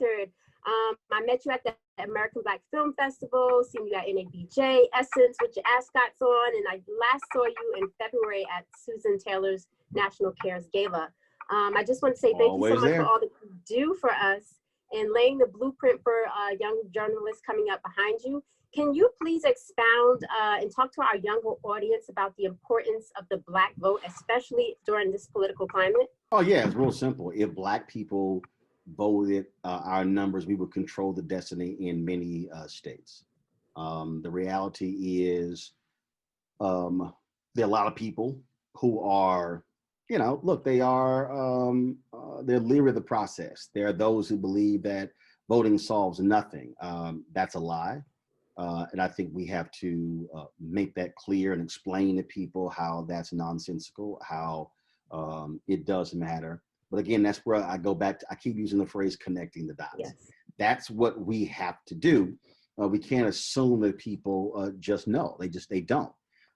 I met you at the American Black Film Festival, seen you at NABJ, Essence with your ascots on, and I last saw you in February at Susan Taylor's National Cares Gala. I just want to say thank you so much for all that you do for us and laying the blueprint for young journalists coming up behind you. Can you please expound and talk to our younger audience about the importance of the Black vote, especially during this political climate? Oh yeah, it's real simple. If Black people voted our numbers, we would control the destiny in many states. The reality is there are a lot of people who are, look, they are, they're leery of the process. There are those who believe that voting solves nothing. That's a lie. And I think we have to make that clear and explain to people how that's nonsensical, how it does matter. But again, that's where I go back to, I keep using the phrase connecting the dots. Yes. That's what we have to do. We can't assume that people just know, they don't.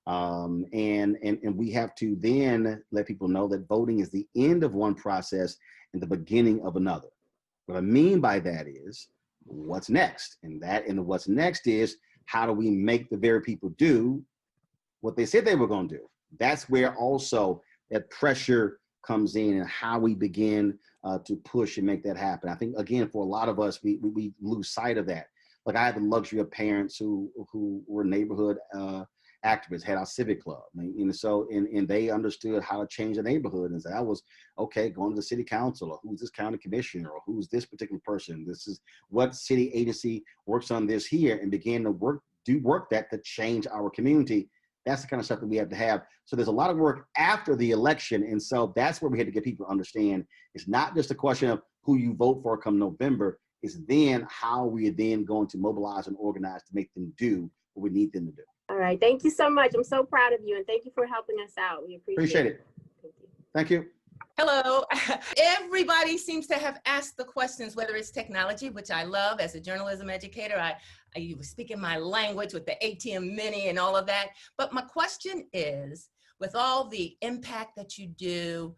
And we have to then let people know that voting is the end of one process and the beginning of another. What I mean by that is, what's next? And what's next is, how do we make the very people do what they said they were going to do? That's where also that pressure comes in, and how we begin to push and make that happen. I think, again, for a lot of us, we lose sight of that. Like, I had the luxury of parents who were neighborhood activists, had our civic club, and they understood how to change the neighborhood. And so that was, okay, going to the city council, or who's this county commissioner, or who's this particular person, this is what city agency works on this here, and began to do work that to change our community. That's the kind of stuff that we have to have. So there's a lot of work after the election. And so that's where we had to get people to understand, it's not just a question of who you vote for come November, it's then how we are then going to mobilize and organize to make them do what we need them to do. All right, thank you so much. I'm so proud of you, and thank you for helping us out. We appreciate it. Thank you. Hello. Everybody seems to have asked the questions, whether it's technology, which I love as a journalism educator. I was speaking my language with the ATM Mini and all of that. But my question is, with all the impact that you do,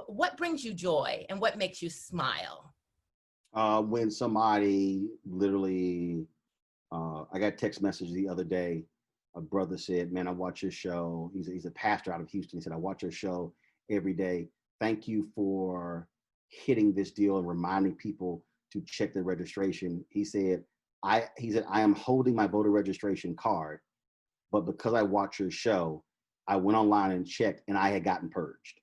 what brings you joy and what makes you smile? When somebody literally, I got a text message the other day. A brother said, man, I watch your show. He's a pastor out of Houston. He said, I watch your show every day. Thank you for hitting this deal and reminding people to check their registration. He said, I am holding my voter registration card, but because I watch your show, I went online and checked, and I had gotten purged.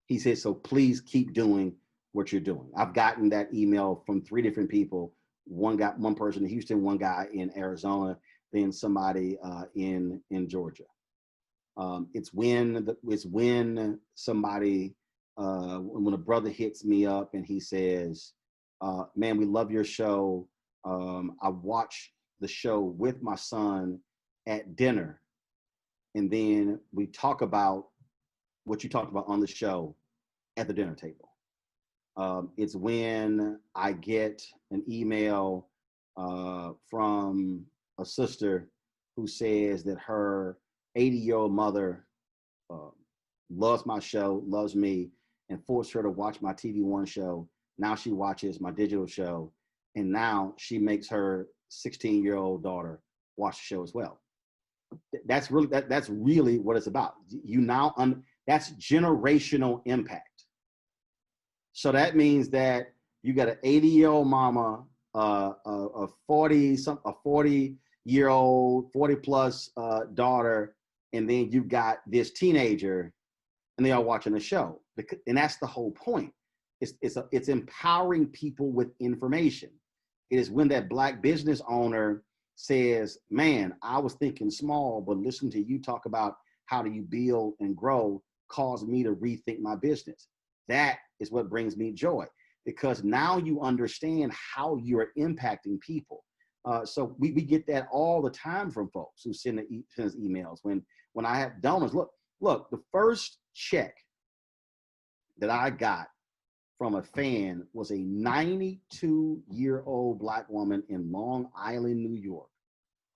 He said, so please keep doing what you're doing. I've gotten that email from 3 different people. One person in Houston, one guy in Arizona, then somebody in Georgia. It's when somebody, when a brother hits me up and he says, man, we love your show. I watch the show with my son at dinner, and then we talk about what you talked about on the show at the dinner table. It's when I get an email from a sister who says that her 80-year-old mother loves my show, loves me, and forced her to watch my TV One show. Now she watches my digital show, and now she makes her 16-year-old daughter watch the show as well. That's really what it's about. That's generational impact. So that means that you got an 80-year-old mama a 40-year-old, 40-plus daughter, and then you've got this teenager, and they are watching the show. And that's the whole point. It's empowering people with information. It is when that Black business owner says, man, I was thinking small, but listening to you talk about how do you build and grow caused me to rethink my business. That is what brings me joy, because now you understand how you're impacting people. So we get that all the time from folks who send us emails. When I have donors, look, the first check that I got from a fan was a 92-year-old Black woman in Long Island, New York,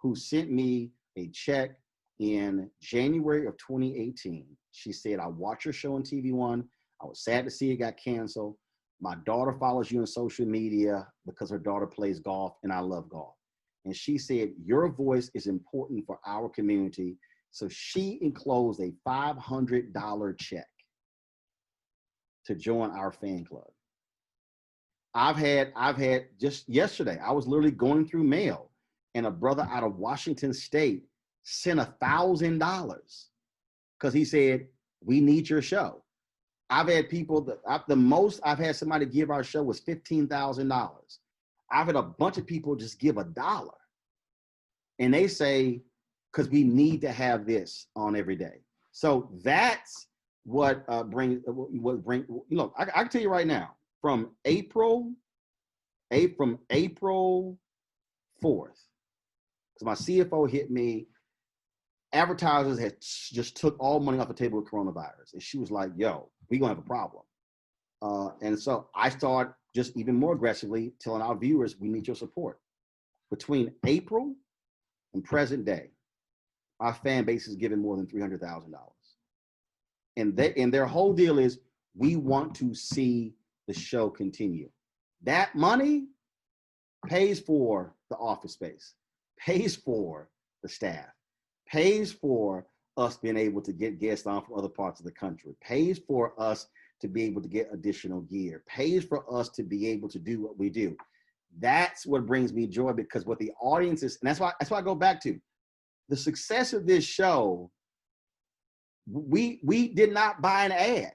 who sent me a check in January of 2018. She said, I watched your show on TV One. I was sad to see it got canceled. My daughter follows you on social media because her daughter plays golf and I love golf. And she said, your voice is important for our community. So she enclosed a $500 check to join our fan club. I've had just yesterday, I was literally going through mail and a brother out of Washington State sent $1,000 because he said, we need your show. I've had people, the most I've had somebody give our show was $15,000. I've had a bunch of people just give $1. And they say, because we need to have this on every day. So that's what look, I can tell you right now, from April 4th, because my CFO hit me, advertisers had just took all money off the table with coronavirus. And she was like, yo, we're gonna have a problem. And so I start just even more aggressively telling our viewers, we need your support. Between April and present day, our fan base is giving more than $300,000. And their whole deal is, we want to see the show continue. That money pays for the office space, pays for the staff, pays for us being able to get guests on from other parts of the country, pays for us to be able to get additional gear, pays for us to be able to do what we do. That's what brings me joy, because what the audience is, and that's why I go back to the success of this show. We did not buy an ad.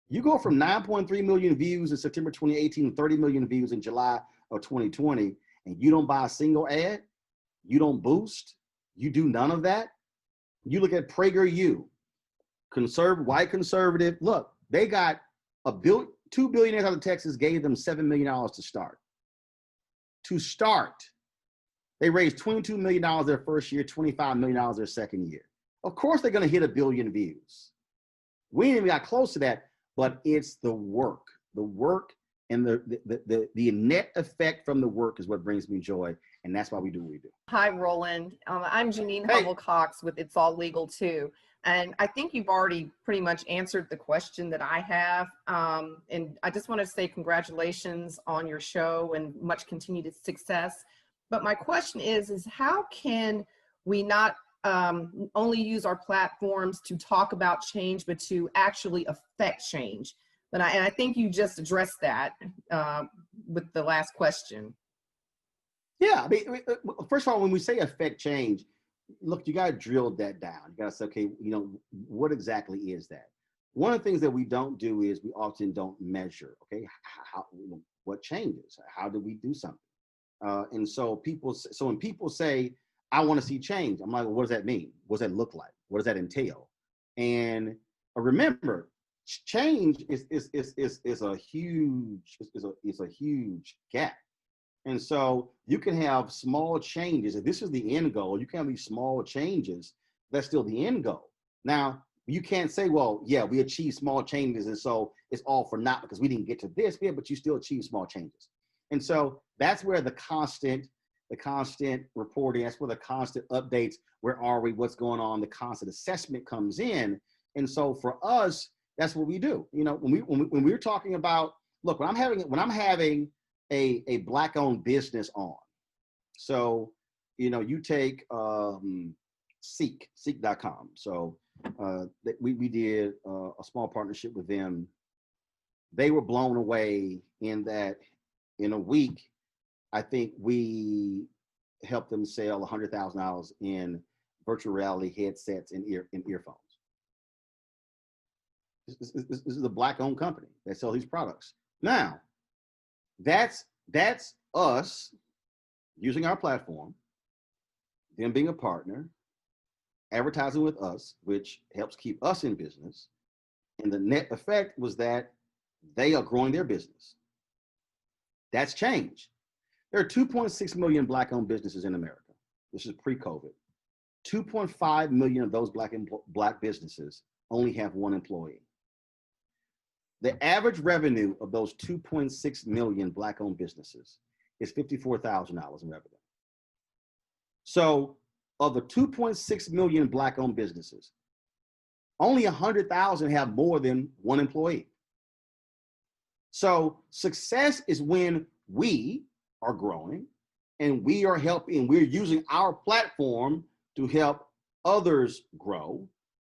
You go from 9.3 million views in September 2018 to 30 million views in July of 2020, and you don't buy a single ad, you don't boost, you do none of that. You look at PragerU, white conservative, look, they got $2 billionaires out of Texas gave them $7 million to start. They raised $22 million their first year, $25 million their second year. Of course, they're going to hit 1 billion views. We ain't even got close to that, but it's the work and the net effect from the work is what brings me joy. And that's why we do what we do. Hi, Roland. I'm Janine Hubble-Cox with It's All Legal Too. And I think you've already pretty much answered the question that I have. And I just want to say congratulations on your show and much continued success. But my question is how can we not only use our platforms to talk about change, but to actually affect change? And I think you just addressed that with the last question. Yeah, I mean, first of all, when we say affect change, look, you got to drill that down. You got to say, okay, what exactly is that? One of the things that we don't do is we often don't measure, okay, what changes? How do we do something? And so when people say, I want to see change, I'm like, well, what does that mean? What does that look like? What does that entail? And remember, change is a huge gap. And so you can have small changes. If this is the end goal, you can have these small changes. That's still the end goal. Now, you can't say, well, yeah, we achieved small changes, and so it's all for naught because we didn't get to this. Yeah, but you still achieve small changes. And so that's where the constant reporting, that's where the constant updates, where are we, what's going on, the constant assessment comes in. And so for us, that's what we do. When we're talking about, look, when I'm having a Black-owned business on, so you take Seek.com. So we did a small partnership with them. They were blown away in that in a week, I think we helped them sell $100,000 in virtual reality headsets and earphones. This is a Black-owned company that sells these products. Now, that's us using our platform, them being a partner, advertising with us, which helps keep us in business. And the net effect was that they are growing their business. That's changed. There are 2.6 million Black-owned businesses in America. This is pre-COVID. 2.5 million of those Black businesses only have one employee. The average revenue of those 2.6 million Black-owned businesses is $54,000 in revenue. So of the 2.6 million Black-owned businesses, only 100,000 have more than one employee. So success is when we are growing and we are helping, we're using our platform to help others grow.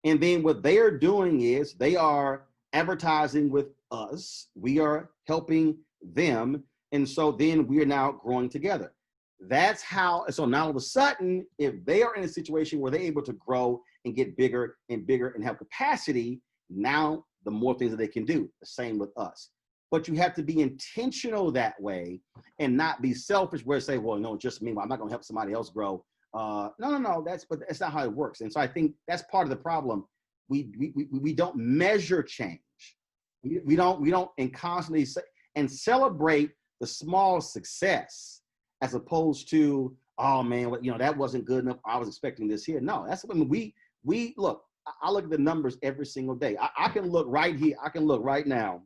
And then what they are doing is they are advertising with us. We are helping them. And so then we are now growing together. That's how, so now all of a sudden, if they are in a situation where they're able to grow and get bigger and bigger and have capacity, now the more things that they can do, the same with us. But you have to be intentional that way and not be selfish where say, well, no, just me, well, I'm not gonna help somebody else grow. No, but that's not how it works. And so I think that's part of the problem. We don't measure change. We don't and constantly say, and celebrate the small success as opposed to, oh man, that wasn't good enough. I was expecting this here. No, that's when we look. I look at the numbers every single day. I can look right here. I can look right now.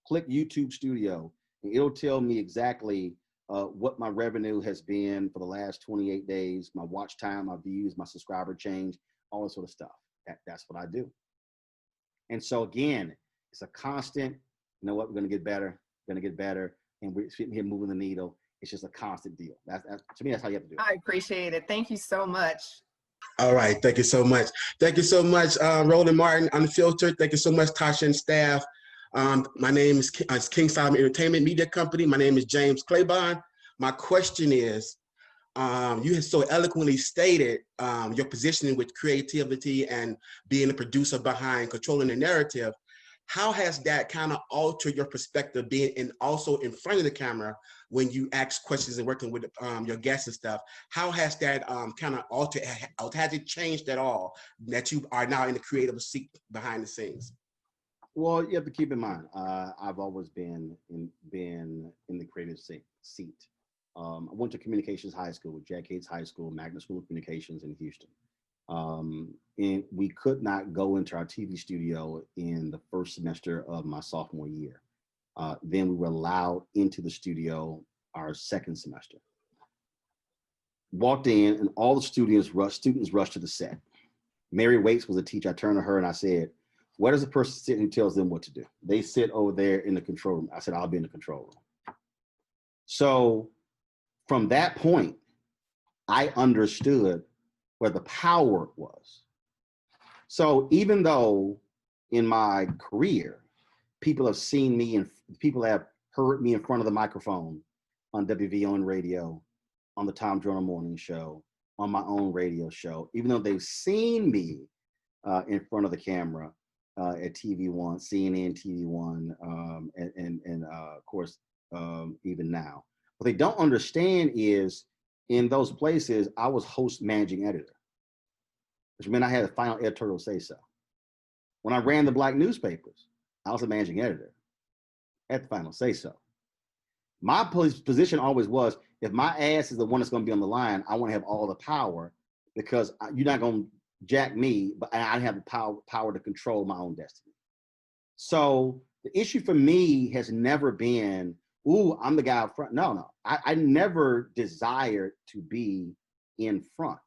Click YouTube Studio, and it'll tell me exactly what my revenue has been for the last 28 days, my watch time, my views, my subscriber change, all this sort of stuff. That's what I do. And so again, it's a constant, you know what, we're gonna get better, and we're sitting here moving the needle. It's just a constant deal. That's to me, that's how you have to do it. I appreciate it. Thank you so much. All right, thank you so much. Thank you so much, Roland Martin, Unfiltered. Thank you so much, Tasha and staff. My name is King Solomon Entertainment Media Company. My name is James Claiborne. My question is, you have so eloquently stated your positioning with creativity and being a producer behind controlling the narrative. How has that kind of altered your perspective being also in front of the camera when you ask questions and working with your guests and stuff? How has that kind of altered, has it changed at all that you are now in the creative seat behind the scenes? Well, you have to keep in mind, I've always been in the creative seat. I went to Communications High School, Jack Yates High School, Magnet School of Communications in Houston. And we could not go into our TV studio in the first semester of my sophomore year. Then we were allowed into the studio our second semester. Walked in and all the students rushed to the set. Mary Waits was a teacher. I turned to her and I said, where does a person sit who tells them what to do? They sit over there in the control room. I said, I'll be in the control room. So from that point, I understood where the power was. So even though in my career, people have seen me and people have heard me in front of the microphone on WVON radio, on the Tom Joyner Morning Show, on my own radio show, even though they've seen me in front of the camera at TV One, CNN, TV One, and of course, even now. What they don't understand is in those places, I was host managing editor, which meant I had a final editorial say so. When I ran the Black newspapers, I was a managing editor, at the final say so. My position always was, if my ass is the one that's gonna be on the line, I wanna have all the power because you're not gonna jack me, but I have the power to control my own destiny. So the issue for me has never been, ooh, I'm the guy up front. No. I never desired to be in front.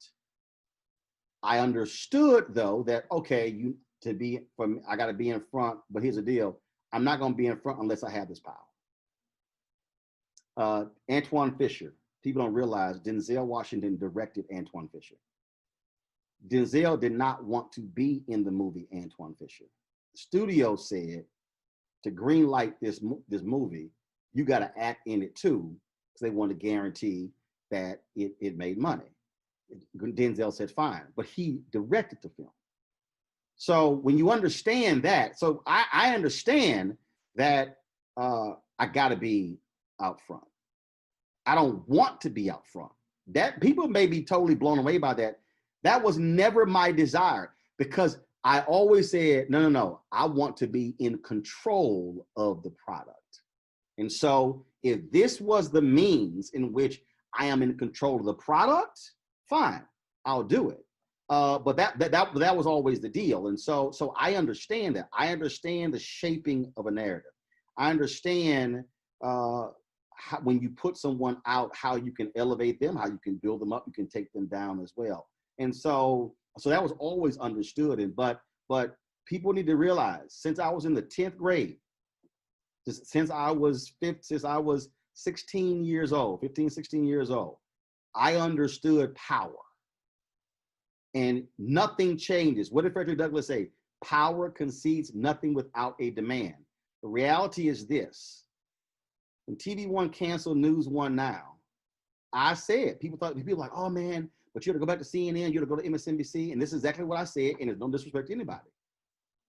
I understood though that, okay, I gotta be in front, but here's the deal. I'm not gonna be in front unless I have this power. Antoine Fisher, people don't realize Denzel Washington directed Antoine Fisher. Denzel did not want to be in the movie Antoine Fisher. The studio said, to green light this movie, you got to act in it too. because they wanted to guarantee that it made money. Denzel said, fine, but he directed the film. So when you understand that, so I understand that I gotta be out front. I don't want to be out front. That people may be totally blown away by that. That was never my desire, because I always said, no, I want to be in control of the product. And so if this was the means in which I am in control of the product, fine, I'll do it. But that was always the deal. And so I understand that. I understand the shaping of a narrative. I understand how, when you put someone out, how you can elevate them, how you can build them up, you can take them down as well. And so that was always understood. And but people need to realize, since I was in the 10th grade, since I was 16 years old, 15, 16 years old, I understood power. And nothing changes. What did Frederick Douglass say? Power concedes nothing without a demand. The reality is this: when TV One canceled News One Now, I said, people were like, oh man, but you have to go back to CNN, you have to go to MSNBC, and this is exactly what I said, and there's no disrespect to anybody.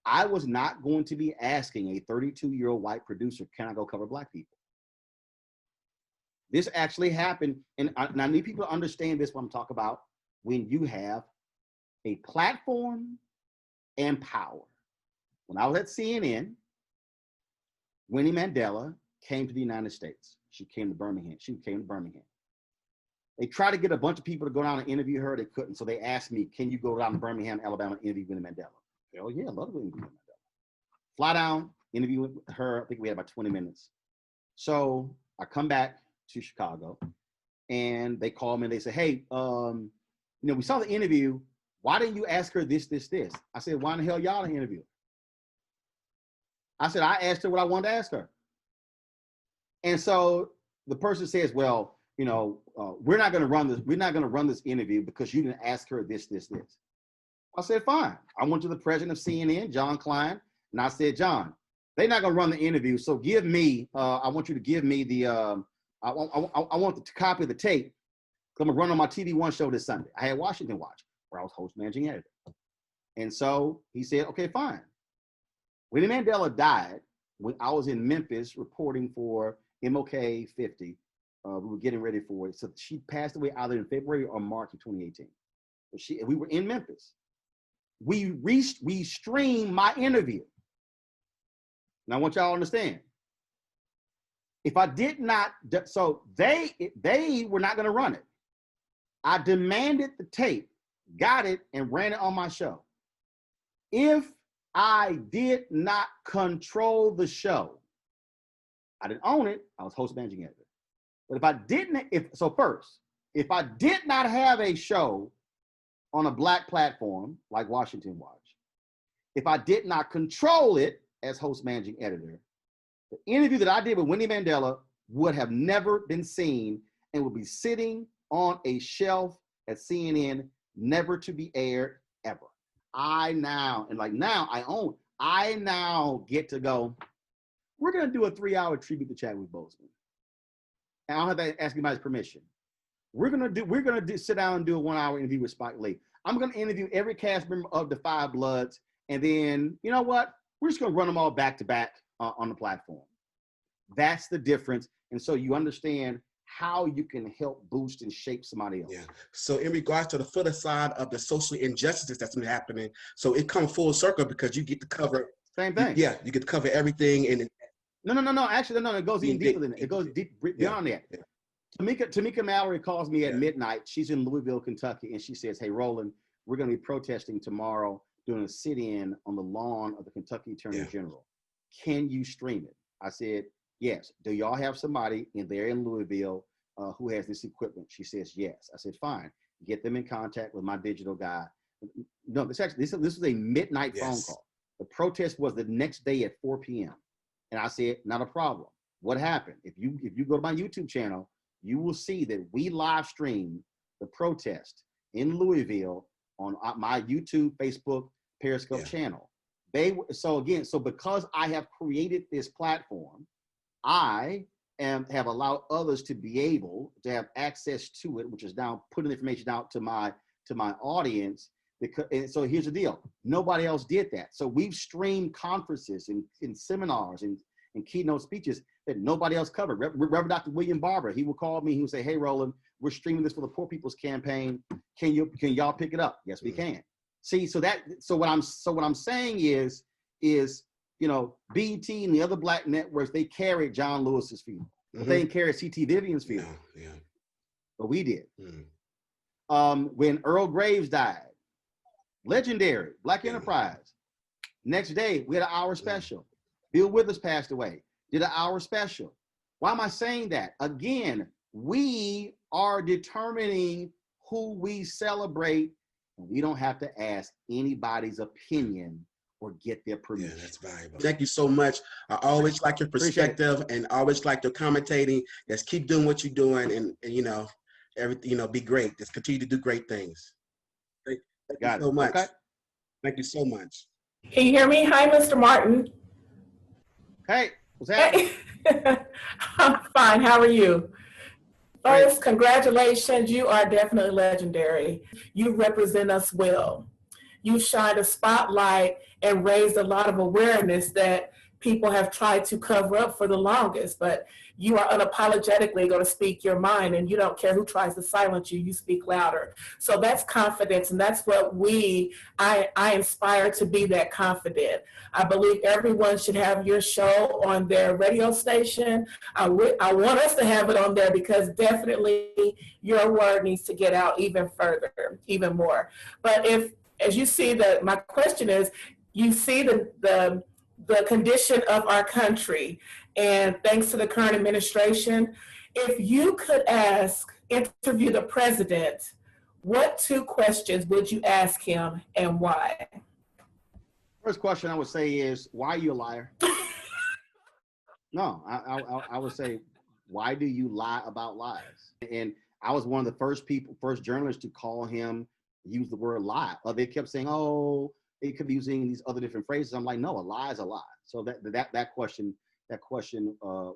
I was not going to be asking a 32-year-old white producer, can I go cover Black people? This actually happened, and I need people to understand this when I'm talking about when you have a platform and power. When I was at CNN, Winnie Mandela came to the United States. She came to Birmingham. They tried to get a bunch of people to go down and interview her. They couldn't. So they asked me, can you go down to Birmingham, Alabama, and interview Winnie Mandela? Hell yeah, I love to interview Winnie Mandela. Fly down, interview with her. I think we had about 20 minutes. So I come back to Chicago, and they call me and they say, hey, we saw the interview. Why didn't you ask her this? I said, why in the hell y'all didn't interview her? I said, I asked her what I wanted to ask her. And so the person says, well, we're not going to run this. We're not going to run this interview because you didn't ask her this. I said, fine. I went to the president of CNN, John Klein, and I said, John, they're not going to run the interview. So give me, I want you to give me the, I want the copy of the tape. I'm going to run on my TV One show this Sunday. I had Washington Watch, where I was host managing editor. And so he said, okay, fine. Winnie Mandela died when I was in Memphis reporting for MLK 50. We were getting ready for it. So she passed away either in February or March of 2018. We were in Memphis. We streamed my interview. Now I want y'all to understand. If I did not, so they were not going to run it. I demanded the tape, got it, and ran it on my show. If I did not control the show, I didn't own it, I was host managing editor. But if I didn't, if I did not have a show on a Black platform like Washington Watch, if I did not control it as host managing editor, the interview that I did with Winnie Mandela would have never been seen and would be sitting on a shelf at CNN, never to be aired ever. I now get to go, we're going to do a 3-hour tribute to Chadwick Boseman. And I don't have to ask anybody's permission. We're going to sit down and do a 1-hour interview with Spike Lee. I'm going to interview every cast member of the Five Bloods. And then, you know what? We're just going to run them all back to back on the platform. That's the difference. And so you understand how you can help boost and shape somebody else. Yeah. So in regards to the flip side of the social injustices that's been happening, so it comes full circle because you get to cover same thing. You get to cover everything. And no. Actually, no. It goes even deeper than that. It goes deep beyond that. Yeah. Tamika Mallory calls me at midnight. She's in Louisville, Kentucky, and she says, "Hey, Roland, we're going to be protesting tomorrow, doing a sit-in on the lawn of the Kentucky Attorney General. Can you stream it?" I said, yes. Do y'all have somebody in Louisville who has this equipment? She says, yes. I said, fine. Get them in contact with my digital guy. No, this was a midnight phone call. The protest was the next day at 4 p.m. And I said, not a problem. What happened? If you go to my YouTube channel, you will see that we live streamed the protest in Louisville on my YouTube, Facebook, Periscope channel. So because I have created this platform, I and have allowed others to be able to have access to it, which is now putting information out to my audience. Because, and so here's the deal, nobody else did that. So we've streamed conferences and seminars and keynote speeches that nobody else covered. Reverend Dr. William Barber, he would call me, he would say, hey, Roland, we're streaming this for the Poor People's Campaign. Can y'all pick it up? Yes, we can. See, so what I'm saying is, you know, BET and the other Black networks, they carried John Lewis's funeral, but they didn't carry C.T. Vivian's funeral. Yeah. But we did. When Earl Graves died, legendary, Black Enterprise. Next day, we had an hour special. Bill Withers passed away, did an hour special. Why am I saying that? Again, we are determining who we celebrate, and we don't have to ask anybody's opinion or get their permission. Yeah, that's valuable. Thank you so much. I always like your perspective and always like your commentating. Just keep doing what you're doing, and you know, everything, you know, be great. Just continue to do great things. Thank you so much. Okay. Thank you so much. Can you hear me? Hi, Mr. Martin. Hey, what's happening? I'm fine. How are you? First, congratulations. You are definitely legendary. You represent us well. You shined a spotlight and raised a lot of awareness that people have tried to cover up for the longest, but you are unapologetically going to speak your mind, and you don't care who tries to silence you, you speak louder. So that's confidence, and that's what I inspire to be that confident. I believe everyone should have your show on their radio station. I want us to have it on there because definitely your word needs to get out even further, even more. But as you see, my question is, you see the condition of our country, and thanks to the current administration, if you could interview the president, what 2 questions would you ask him and why? First question I would say is, why are you a liar? No, I would say, why do you lie about lies? And I was one of the first journalists to call him, use the word lie. They kept saying, oh, they could be using these other different phrases. I'm like, no, a lie is a lie. So that question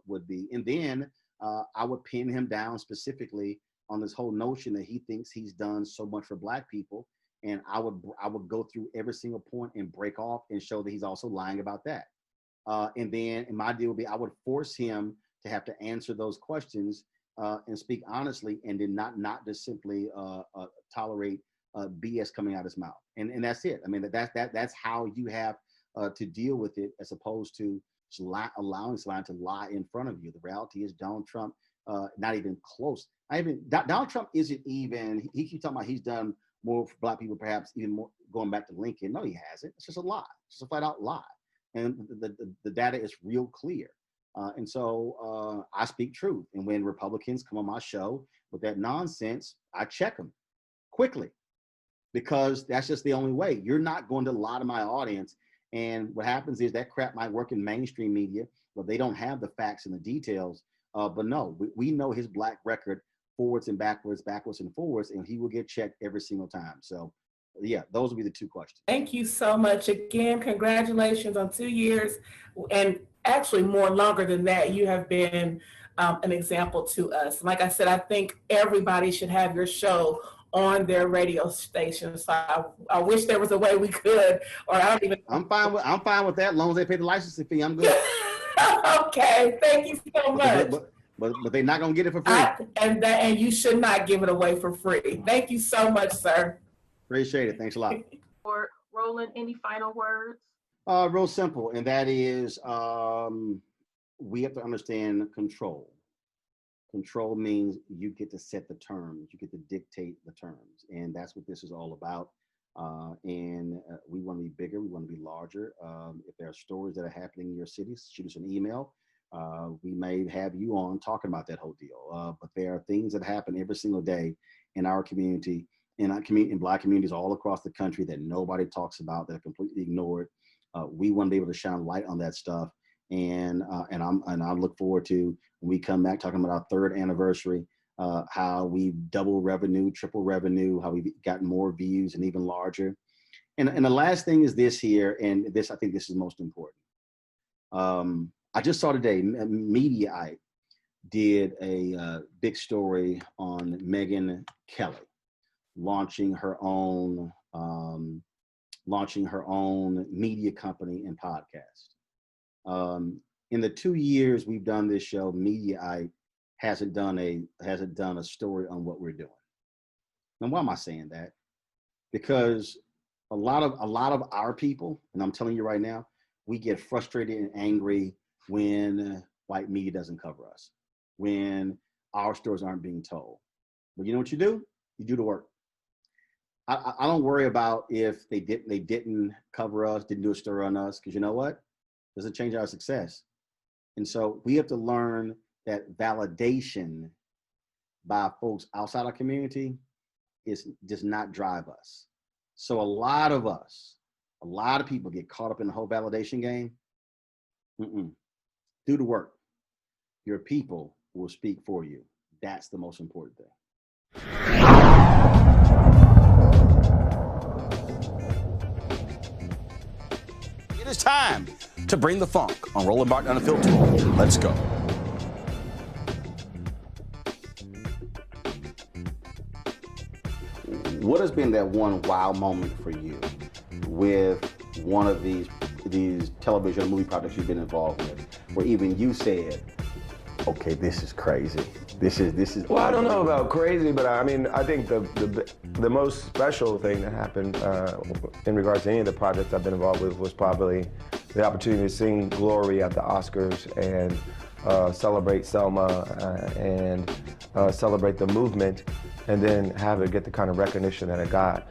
would be, and then I would pin him down specifically on this whole notion that he thinks he's done so much for Black people, and I would go through every single point and break off and show that he's also lying about that. And then my deal would be, I would force him to have to answer those questions and speak honestly, and then not just simply tolerate BS coming out of his mouth. And that's it. I mean, that's how you have to deal with it, as opposed to just allowing someone to lie in front of you. The reality is Donald Trump, not even close. Donald Trump isn't even, he keeps talking about he's done more for Black people, perhaps even more, going back to Lincoln. No, he hasn't. It's just a lie. It's just a flat out lie. And the data is real clear. And so I speak truth. And when Republicans come on my show with that nonsense, I check them quickly, because that's just the only way. You're not going to lie to my audience. And what happens is that crap might work in mainstream media, but they don't have the facts and the details. But no, we know his Black record forwards and backwards and forwards, and he will get checked every single time. So yeah, those will be the 2 questions. Thank you so much. Again, congratulations on 2 years, and actually longer than that. You have been an example to us. Like I said, I think everybody should have your show on their radio station. So I wish there was a way we could, or I don't even. I'm fine with that, as long as they pay the licensing fee. I'm good. Okay, thank you so much. But they're not gonna get it for free. And you should not give it away for free. Thank you so much, sir. Appreciate it. Thanks a lot. Or Roland, any final words? Real simple, and that is, we have to understand control. Control means you get to set the terms, you get to dictate the terms, and that's what this is all about. We want to be bigger, we want to be larger. If there are stories that are happening in your city, shoot us an email. We may have you on talking about that whole deal. But there are things that happen every single day in our community, in Black communities all across the country, that nobody talks about, that are completely ignored. We want to be able to shine light on that stuff. And I look forward to, when we come back talking about our 3rd anniversary, how we double revenue, triple revenue, how we've gotten more views and even larger. And the last thing is this here, and this, I think this is most important. I just saw today, Mediaite did a big story on Megyn Kelly launching her own media company and podcast. In the 2 years we've done this show, Mediaite hasn't done a story on what we're doing. Now, why am I saying that? Because a lot of our people, and I'm telling you right now, we get frustrated and angry when white media doesn't cover us, when our stories aren't being told. But you know what you do? You do the work. I don't worry about if they didn't cover us, didn't do a story on us, because you know what? Doesn't change our success. And so we have to learn that validation by folks outside our community does not drive us. So a lot of people get caught up in the whole validation game. Do the work. Your people will speak for you. That's the most important thing. It is time to bring the funk on Roland Martin Unfiltered. Let's go. What has been that one wow moment for you with one of these television or movie projects you've been involved with, where even you said, okay, this is crazy. This is. Well, I don't know about crazy, but I mean, I think the most special thing that happened in regards to any of the projects I've been involved with was probably the opportunity to sing Glory at the Oscars and celebrate Selma and celebrate the movement, and then have it get the kind of recognition that it got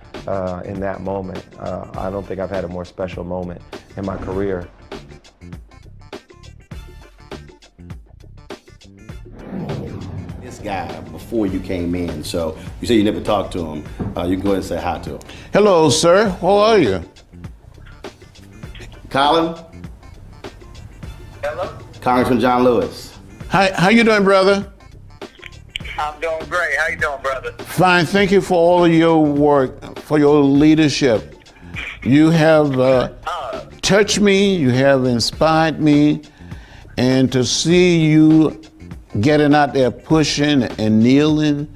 in that moment. I don't think I've had a more special moment in my career. This guy before you came in, so you say you never talked to him. You can go ahead and say hi to him. Hello, sir. How are you? Colin? Hello? Congressman John Lewis. Hi, how you doing, brother? I'm doing great. How you doing, brother? Fine. Thank you for all of your work, for your leadership. You have touched me. You have inspired me. And to see you getting out there pushing and kneeling,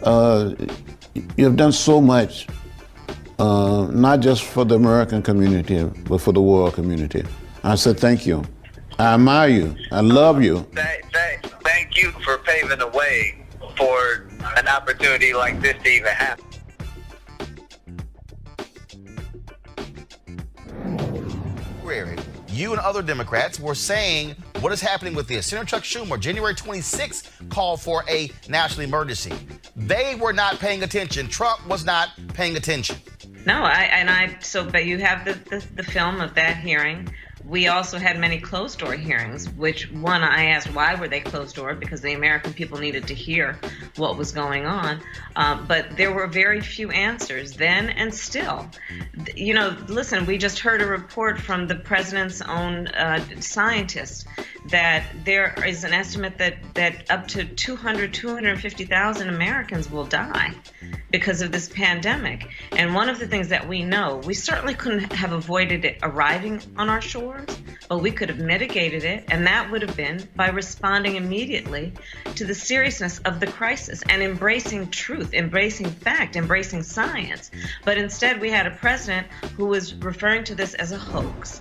you have done so much, not just for the American community, but for the world community. I said thank you. I admire you. I love you. Thank you for paving the way for an opportunity like this to even happen. You and other Democrats were saying what is happening with this. Senator Chuck Schumer, January 26th, called for a national emergency. They were not paying attention. Trump was not paying attention. No, but you have the film of that hearing. We also had many closed-door hearings, which one, I asked why were they closed-door, because the American people needed to hear what was going on. But there were very few answers then and still. You know, listen, we just heard a report from the president's own scientists that there is an estimate that up to 250,000 Americans will die because of this pandemic. And one of the things that we know, we certainly couldn't have avoided it arriving on our shores, but we could have mitigated it, and that would have been by responding immediately to the seriousness of the crisis and embracing truth, embracing fact, embracing science. But instead, we had a president who was referring to this as a hoax.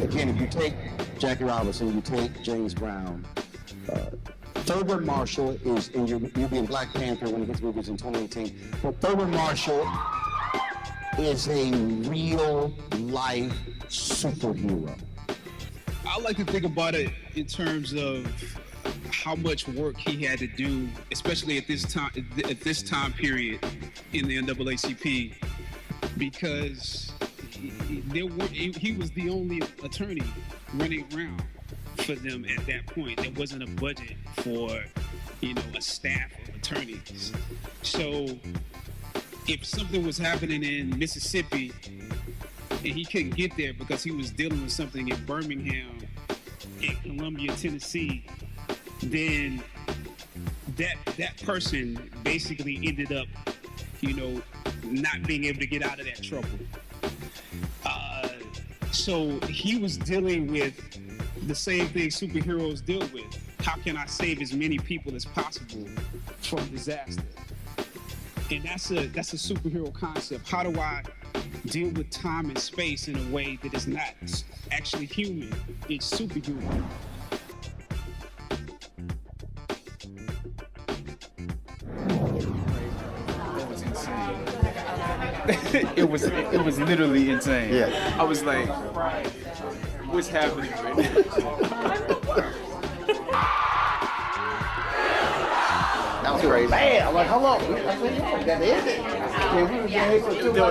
Again, if you take Jackie Robinson, you take James Brown, Thurgood Marshall is, and you'll be in Black Panther when it gets movies in 2018, but Thurgood Marshall is a real life superhero. I like to think about it in terms of how much work he had to do, especially at this time period in the NAACP, because he was the only attorney running around for them at that point. There wasn't a budget for, a staff of attorneys. So if something was happening in Mississippi and he couldn't get there because he was dealing with something in Birmingham, in Columbia, Tennessee, then that person basically ended up, not being able to get out of that trouble. So he was dealing with the same thing superheroes deal with. How can I save as many people as possible from disaster? And that's a superhero concept. How do I deal with time and space in a way that is not actually human? It's superhuman. It was literally insane. Yeah. I was like, what's happening right now? That was crazy. Man, I'm like, how long? I said, that is it.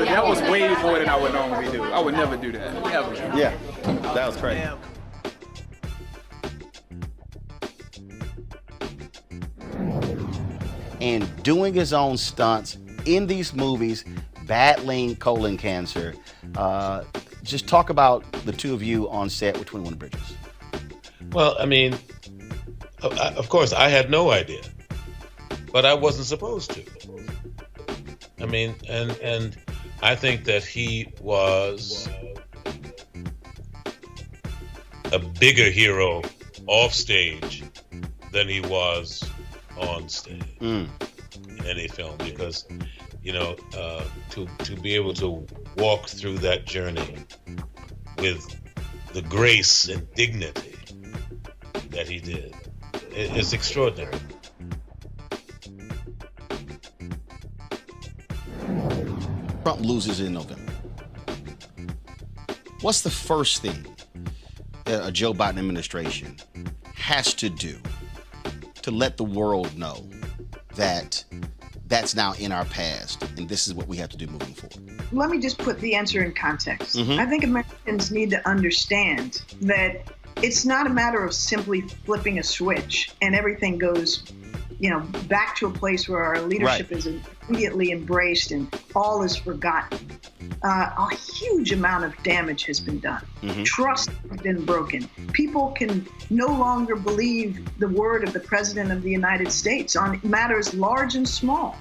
That was way more than I would normally do. I would never do that. Never. Yeah, that was crazy. And doing his own stunts in these movies, battling colon cancer. Just talk about the two of you on set with 21 Bridges. Well, I mean, of course, I had no idea, but I wasn't supposed to. I mean, and I think that he was a bigger hero off stage than he was on stage in any film, because to be able to walk through that journey with the grace and dignity that he did is extraordinary. Trump loses in November. What's the first thing that a Joe Biden administration has to do to let the world know that that's now in our past and this is what we have to do moving forward? Let me just put the answer in context. Mhm. I think Americans need to understand that it's not a matter of simply flipping a switch and everything goes, back to a place where our leadership is immediately embraced and all is forgotten. A huge amount of damage has been done. Mhm. Trust has been broken. People can no longer believe the word of the President of the United States on matters large and small.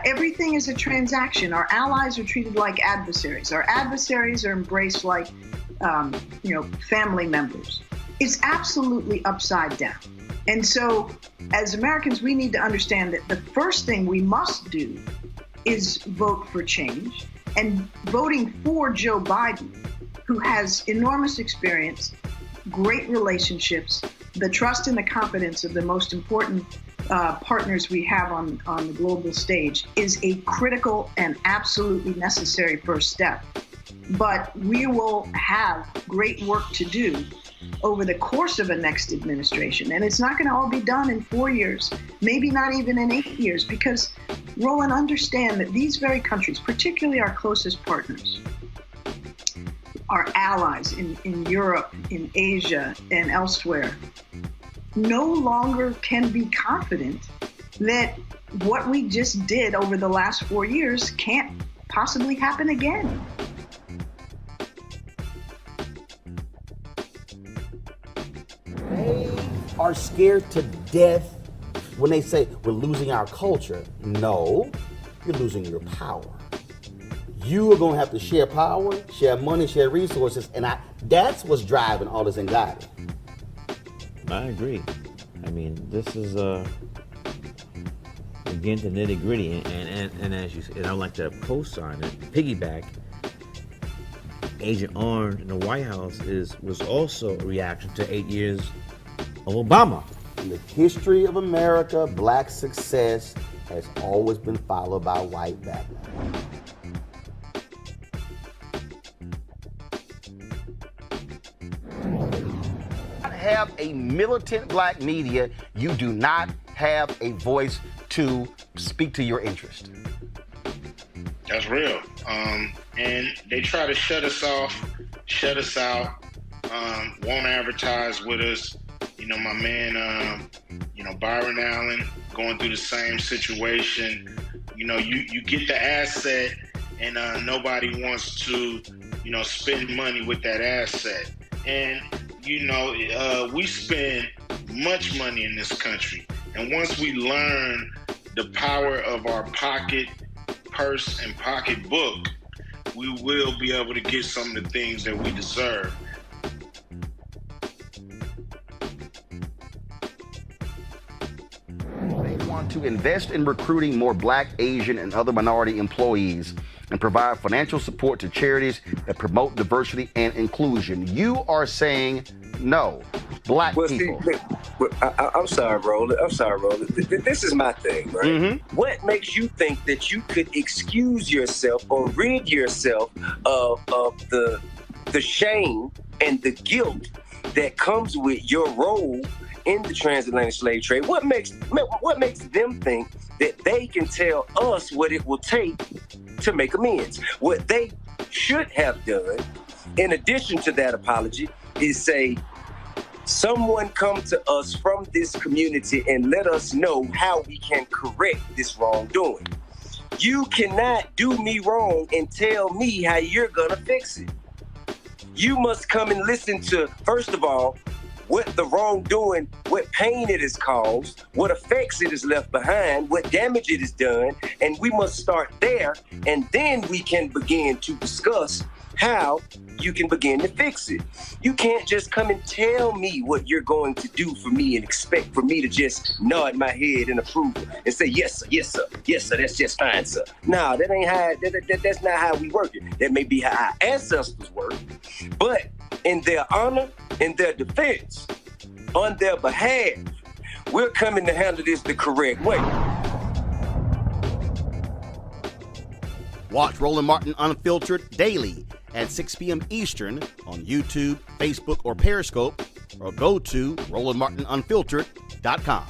Everything is a transaction. Our allies are treated like adversaries. Our adversaries are embraced like, family members. It's absolutely upside down. And so, as Americans, we need to understand that the first thing we must do is vote for change. And voting for Joe Biden, who has enormous experience, great relationships, the trust and the confidence of the most important partners we have on the global stage, is a critical and absolutely necessary first step. But we will have great work to do over the course of a next administration. And it's not going to all be done in 4 years, maybe not even in 8 years, because, Roland, understand that these very countries, particularly our closest partners, our allies in Europe, in Asia, and elsewhere, no longer can be confident that what we just did over the last 4 years can't possibly happen again. They are scared to death when they say we're losing our culture. No, you're losing your power. You are going to have to share power, share money, share resources, and that's what's driving all this anxiety. I agree. I mean, this is again the nitty gritty, and as you said, I like to co-sign it, piggyback. Agent Orange in the White House was also a reaction to 8 years of Obama. In the history of America, black success has always been followed by white backlash. Have a militant black media, you do not have a voice to speak to your interest. That's real. And they try to shut us off, shut us out, won't advertise with us. My man, Byron Allen going through the same situation. You get the asset and nobody wants to, spend money with that asset. And we spend much money in this country. And once we learn the power of our pocket, purse, and pocketbook, we will be able to get some of the things that we deserve. They want to invest in recruiting more Black, Asian, and other minority employees and provide financial support to charities that promote diversity and inclusion. You are saying no. Black people. I'm sorry, Roland. This is my thing, right? What makes you think that you could excuse yourself or rid yourself of the shame and the guilt that comes with your role in the transatlantic slave trade? What makes them think that they can tell us what it will take to make amends? What they should have done, in addition to that apology, is say, someone come to us from this community and let us know how we can correct this wrongdoing. You cannot do me wrong and tell me how you're gonna fix it. You must come and listen to, first of all, what the wrongdoing, what pain it has caused, what effects it has left behind, what damage it has done, and we must start there, and then we can begin to discuss how you can begin to fix it. You can't just come and tell me what you're going to do for me and expect for me to just nod my head in approval and say, yes, sir, yes, sir, yes, sir, that's just fine, sir. No, that ain't how, that's not how we work it. That may be how our ancestors work, but in their honor, in their defense, on their behalf, we're coming to handle this the correct way. Watch Roland Martin Unfiltered daily at 6 p.m. Eastern on YouTube, Facebook, or Periscope, or go to RolandMartinUnfiltered.com.